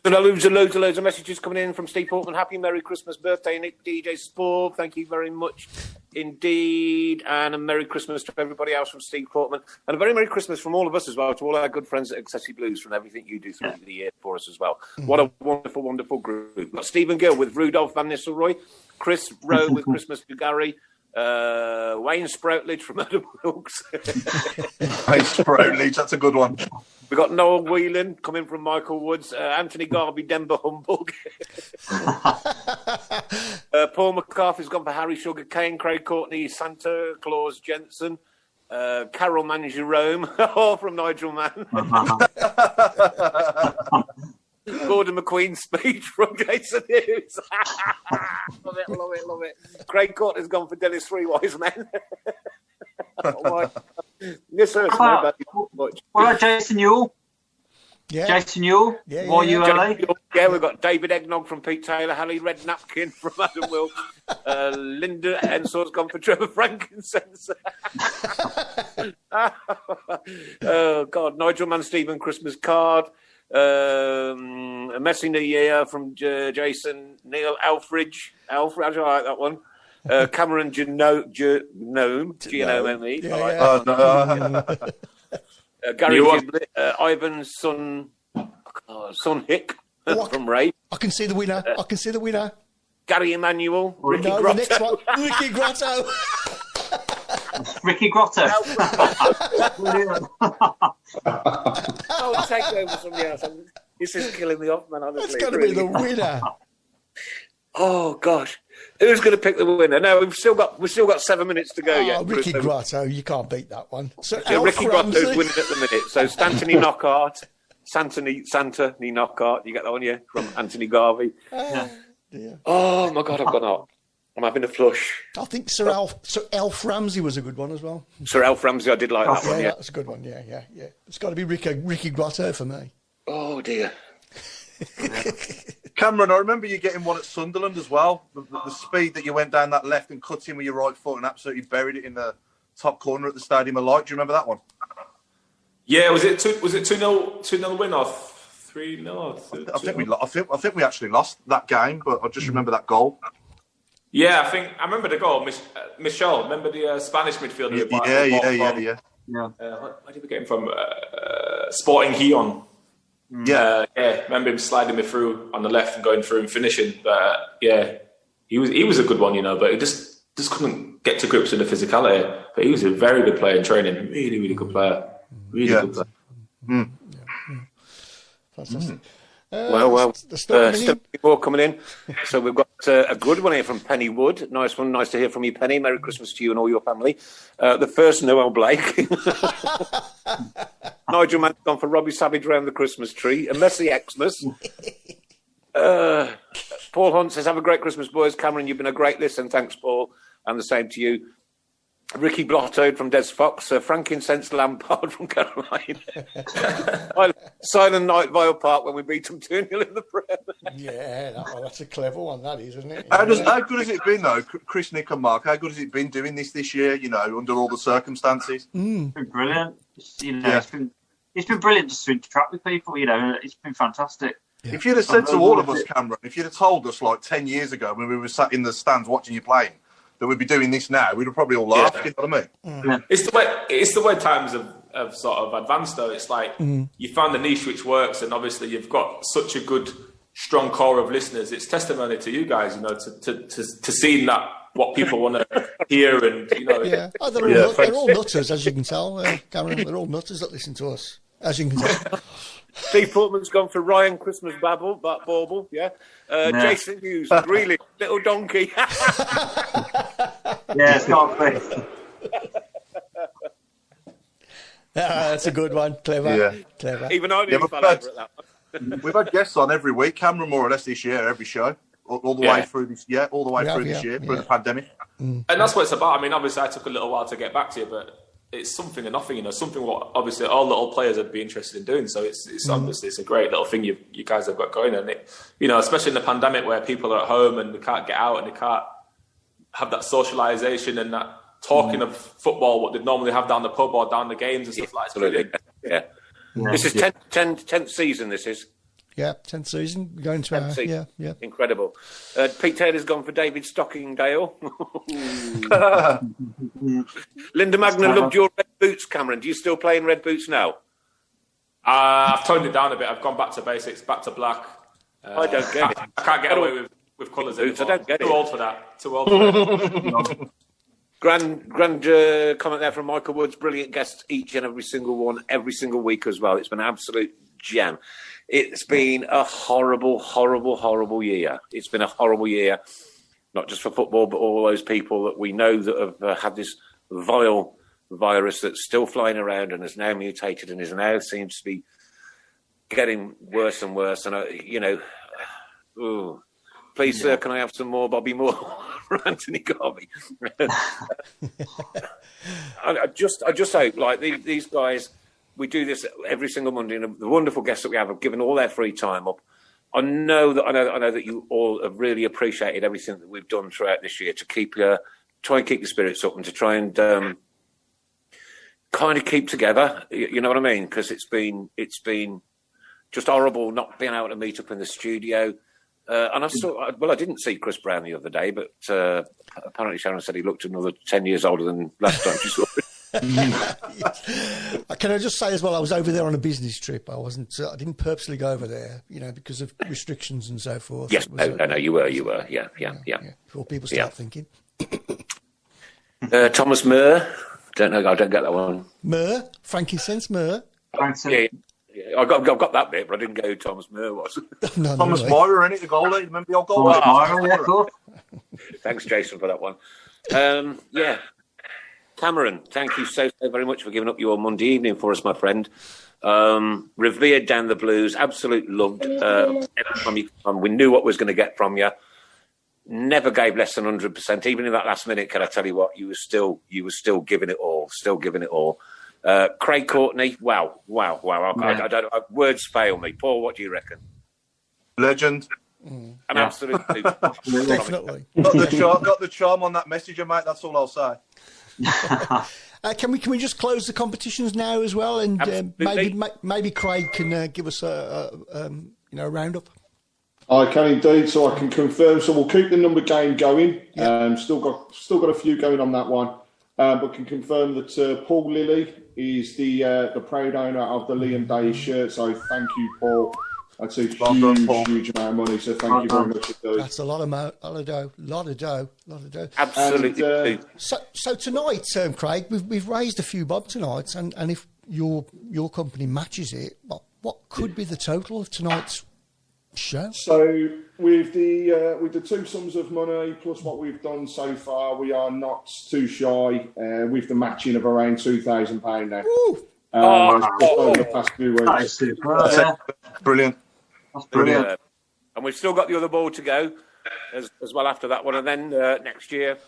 Loads of messages coming in from Steve Portman. Happy Merry Christmas birthday, Nick DJ Spore. Thank you very much indeed. And a Merry Christmas to everybody else from Steve Portman. And a very Merry Christmas from all of us as well, to all our good friends at Excessi Blues, from everything you do through the year for us as well. What a wonderful, wonderful group. We've got Stephen Gill with Rudolph Van Nistelrooy, Chris Rowe with Christmas to Gary, Wayne Sproutledge from Adam Wilkes. Wayne Sproutledge, that's a good one. We've got Noel Whelan coming from Michael Woods, Anthony Garvey, Denver Humbug. Paul McCarthy's gone for Harry Sugar Cane, Craig Courtney, Santa Claus Jensen, Carol Man Jerome, from Nigel Mann. Gordon McQueen's speech from Jason Hughes. Love it. Craig Courtney's gone for Dennis Three Wise Men. This hurts my baby much. What about Jason Newell? Yeah. Jason Newell? YULA? Yeah, we've got David Eggnog from Pete Taylor, Hallie Red Napkin from Adam Wilkes, Linda Ensor's gone for Trevor Frankincense. Oh, God. Nigel Mann, Stephen Christmas card. A Messing the Year from Jason. Neil Alfridge. Alfred, I like that one. Cameron Genome, G-N-O-M-E. Gary Giblett, Ivan Son Hick from Ray. I can see the winner. Gary Emanuel, Ricky Grotto. Grotto. The next one, Ricky Grotto. Ricky Grotto. Oh, take over somebody else. This is killing me off, man. Honestly, That's got to be the winner. Oh gosh, who's going to pick the winner? No, we've still got 7 minutes to go yet. Ricky Grotto, you can't beat that one. So Ricky Grotto's winning at the minute. So Stantony Knockhart, Santony Knockhart. You get that one, yeah, from Anthony Garvey. Dear. Oh my God, I've gone up. I'm having a flush. I think Sir Alf Ramsey was a good one as well. Sir Alf Ramsey, I did like that one. Yeah, that was a good one. Yeah. It's got to be Ricky Grotto for me. Oh dear. Cameron, I remember you getting one at Sunderland as well. The speed that you went down that left and cut in with your right foot and absolutely buried it in the top corner at the Stadium of Light. Do you remember that one? Yeah, was it 2-0 win or 3-0? I think we actually lost that game, but I just remember that goal. Yeah, I remember the goal. Michel, remember the Spanish midfielder? Yeah. Where did we get him from? Sporting Gijon. Yeah, remember him sliding me through on the left and going through and finishing. But yeah, he was a good one, but he just couldn't get to grips with the physicality. But he was a very good player in training. Really, really good player. Really good player. Fantastic. Still more coming in. So we've got a good one here from Penny Wood. Nice one. Nice to hear from you, Penny. Merry Christmas to you and all your family. The first Noel Blake. Nigel Mann's gone for Robbie Savage around the Christmas tree. And Messi Xmas. Paul Hunt says, have a great Christmas, boys. Cameron, you've been a great listen. Thanks, Paul. And the same to you. Ricky Blotto from Des Fox, Frankincense Lampard from Carolina. Silent Night Vile Park when we beat them 2-0 in the Prem. Yeah, that's a clever one, that is, isn't it? How good has it been, though, Chris, Nick and Mark? How good has it been doing this year, under all the circumstances? It's been brilliant. It's been brilliant just to interact with people, It's been fantastic. Yeah. If you'd have said to all of us, Cameron, if you'd have told us like 10 years ago when we were sat in the stands watching you playing, that we'd be doing this now, we'd have probably all laughed. You know what I mean? It's the way times have sort of advanced, though. It's like you found the niche which works, and obviously you've got such a good, strong core of listeners. It's testimony to you guys, to see that what people want to hear, and Yeah, they're all nutters, as you can tell, Cameron. They're all nutters that listen to us, as you can tell. Steve Portman's gone for Ryan Christmas Bauble, yeah. Jason Hughes, really, little donkey. Yeah, it's not fair. That's a good one. Clever. Even I nearly fell over at that one. We've had guests on every week, Cameron, more or less this year, every show, all the way through this year, through the pandemic. And that's what it's about. I mean, obviously, I took a little while to get back to you, but it's something and nothing, something what obviously all little players would be interested in doing. So it's obviously it's a great little thing you guys have got going, and it, especially in the pandemic where people are at home and they can't get out and they can't have that socialisation and that talking of football, what they'd normally have down the pub or down the games and stuff like that. Yeah. This is 10th season. This is. Yeah, 10th season. Going to yeah. Incredible. Pete Taylor's gone for David Stockingdale. Linda Magna loved your red boots, Cameron. Do you still play in red boots now? I've toned it down a bit. I've gone back to basics, back to black. I don't get it. I can't get away with colours anymore. I don't get it. Too old for that. Grand comment there from Michael Woods. Brilliant guests, each and every single week as well. It's been an absolute gem. It's been a horrible, horrible, horrible year. It's been a horrible year, not just for football, but all those people that we know that have had this vile virus that's still flying around and has now mutated and now seems to be getting worse and worse. And, please, sir, can I have some more Bobby Moore for Anthony Garvey? I just hope, like, these guys... We do this every single Monday, and the wonderful guests that we have given all their free time up. I know that you all have really appreciated everything that we've done throughout this year to try and keep your spirits up and to try and kind of keep together. You know what I mean? Because it's been just horrible not being able to meet up in the studio. And I didn't see Chris Brown the other day, but apparently Sharon said he looked another 10 years older than last time she saw him. Can I just say as well, I was over there on a business trip. I didn't purposely go over there, because of restrictions and so forth. Yes, no, you were, yeah. Before people start thinking. Thomas Murr, I don't get that one. Murr, frankincense Murr. Yeah, I got that bit, but I didn't go who Thomas Murr was. Thomas Moira, the goalie. Remember the old goalie? Thanks, Jason, for that one. Yeah. Cameron, thank you so very much for giving up your Monday evening for us, my friend. Revered down the Blues, absolutely loved every time you come. We knew what was going to get from you. Never gave less than 100%. Even in that last minute, can I tell you what? You were still giving it all. Craig Courtney, wow. I don't. Words fail me. Paul, what do you reckon? Legend. An absolute definitely. Got the charm on that messenger, mate. That's all I'll say. Can we just close the competitions now as well, and maybe Craig can give us a roundup. I can indeed, so I can confirm. So we'll keep the number game going. Yeah. Still got a few going on that one, but can confirm that Paul Lilly is the proud owner of the Liam Day shirt. So thank you, Paul. That's a huge amount of money. So thank you very much indeed. That's a lot of dough. Absolutely. And, So tonight, Craig, we've raised a few bob tonight, and if your company matches it, what could be the total of tonight's show? So with the two sums of money plus what we've done so far, we are not too shy with the matching of around £2,000 now. Over the past few weeks. Brilliant. That's brilliant. And we've still got the other ball to go as well after that one. And then next year,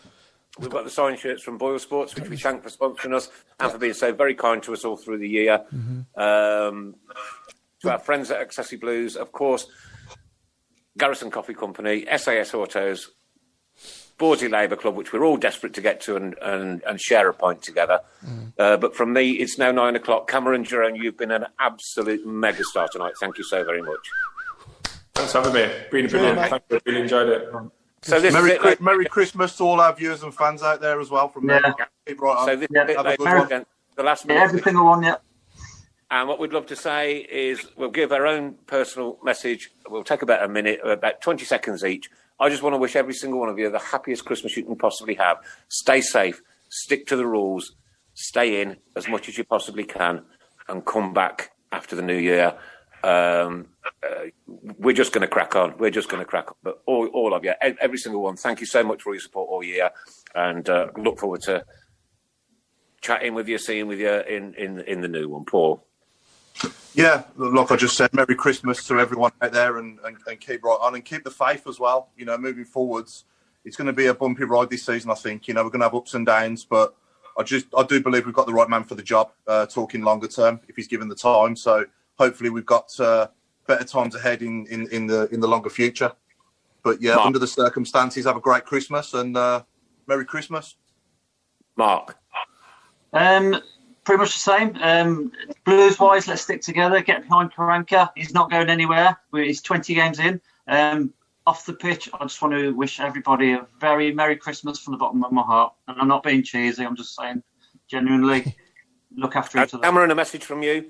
we've got the signed shirts from Boyle Sports, which we thank for sponsoring us and for being so very kind to us all through the year. To our friends at Accessi Blues, of course, Garrison Coffee Company, SAS Autos, Bawdsey Labour Club, which we're all desperate to get to and share a pint together. But from me, it's now 9 o'clock. Cameron Jerome, you've been an absolute megastar tonight. Thank you so very much. Thanks for having me. Been brilliant. Thank you. Really enjoyed it. So this Merry Christmas to all our viewers and fans out there as well. From keep right on. So this is it, again, the last minute. Every single one, And what we'd love to say is we'll give our own personal message. We'll take about a minute, about 20 seconds each. I just want to wish every single one of you the happiest Christmas you can possibly have. Stay safe, stick to the rules, stay in as much as you possibly can, and come back after the new year. We're just going to crack on. But all of you, every single one, thank you so much for your support all year, and look forward to chatting with you, seeing with you in the new one. Paul. Yeah, like I just said, Merry Christmas to everyone out there, and keep right on and keep the faith as well. You know, moving forwards, it's going to be a bumpy ride this season. I think, you know, we're going to have ups and downs, but I do believe we've got the right man for the job. Talking longer term, if he's given the time. So hopefully we've got better times ahead in the longer future. But yeah, Mark. Under the circumstances, have a great Christmas and Merry Christmas. Mark. Pretty much the same. Blues-wise, let's stick together, get behind Karanka. He's not going anywhere. He's 20 games in. Off the pitch, I just want to wish everybody a very Merry Christmas from the bottom of my heart. And I'm not being cheesy, I'm just saying, genuinely, look after each other. Cameron, a message from you?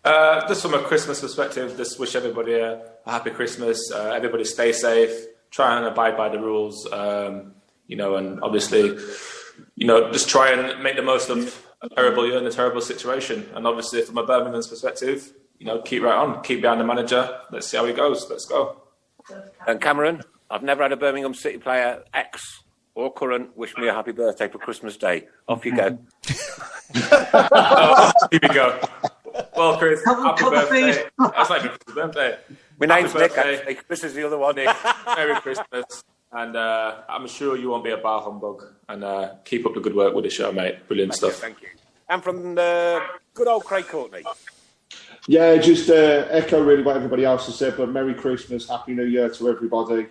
Just from a Christmas perspective, just wish everybody a happy Christmas. Everybody stay safe, try and abide by the rules, you know, and obviously, you know, just try and make the most of a terrible year and a terrible situation. And obviously, from a Birmingham's perspective, you know, keep right on, keep behind the manager. Let's see how he goes. Let's go. And Cameron, I've never had a Birmingham City player, ex or current, wish me a happy birthday for Christmas Day. Off you go. Here we go. Well, Chris, happy birthday. That's like Chris's birthday. My name's Nick, actually. Chris is the other one, Nick. Merry Christmas. And I'm sure you won't be a bar humbug. And keep up the good work with the show, mate. Brilliant stuff. Thank you. And from the good old Craig Courtney. Yeah, just echo really what everybody else has said, but Merry Christmas, Happy New Year to everybody.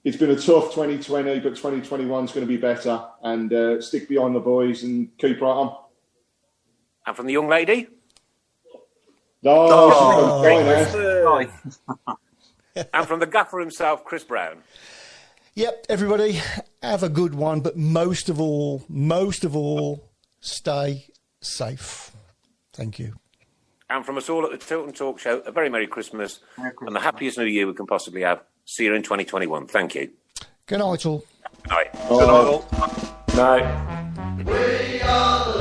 It's been a tough 2020, but 2021 is going to be better. And stick behind the boys and keep right on. And from the young lady? And from the gaffer himself, Chris Brown. Yep, everybody, have a good one, but most of all, stay safe. Thank you. And from us all at the Tilton Talk Show, a very Merry Christmas, and the happiest New Year we can possibly have. See you in 2021. Thank you. Good night, all. Good night. Good night, all. Night. We are the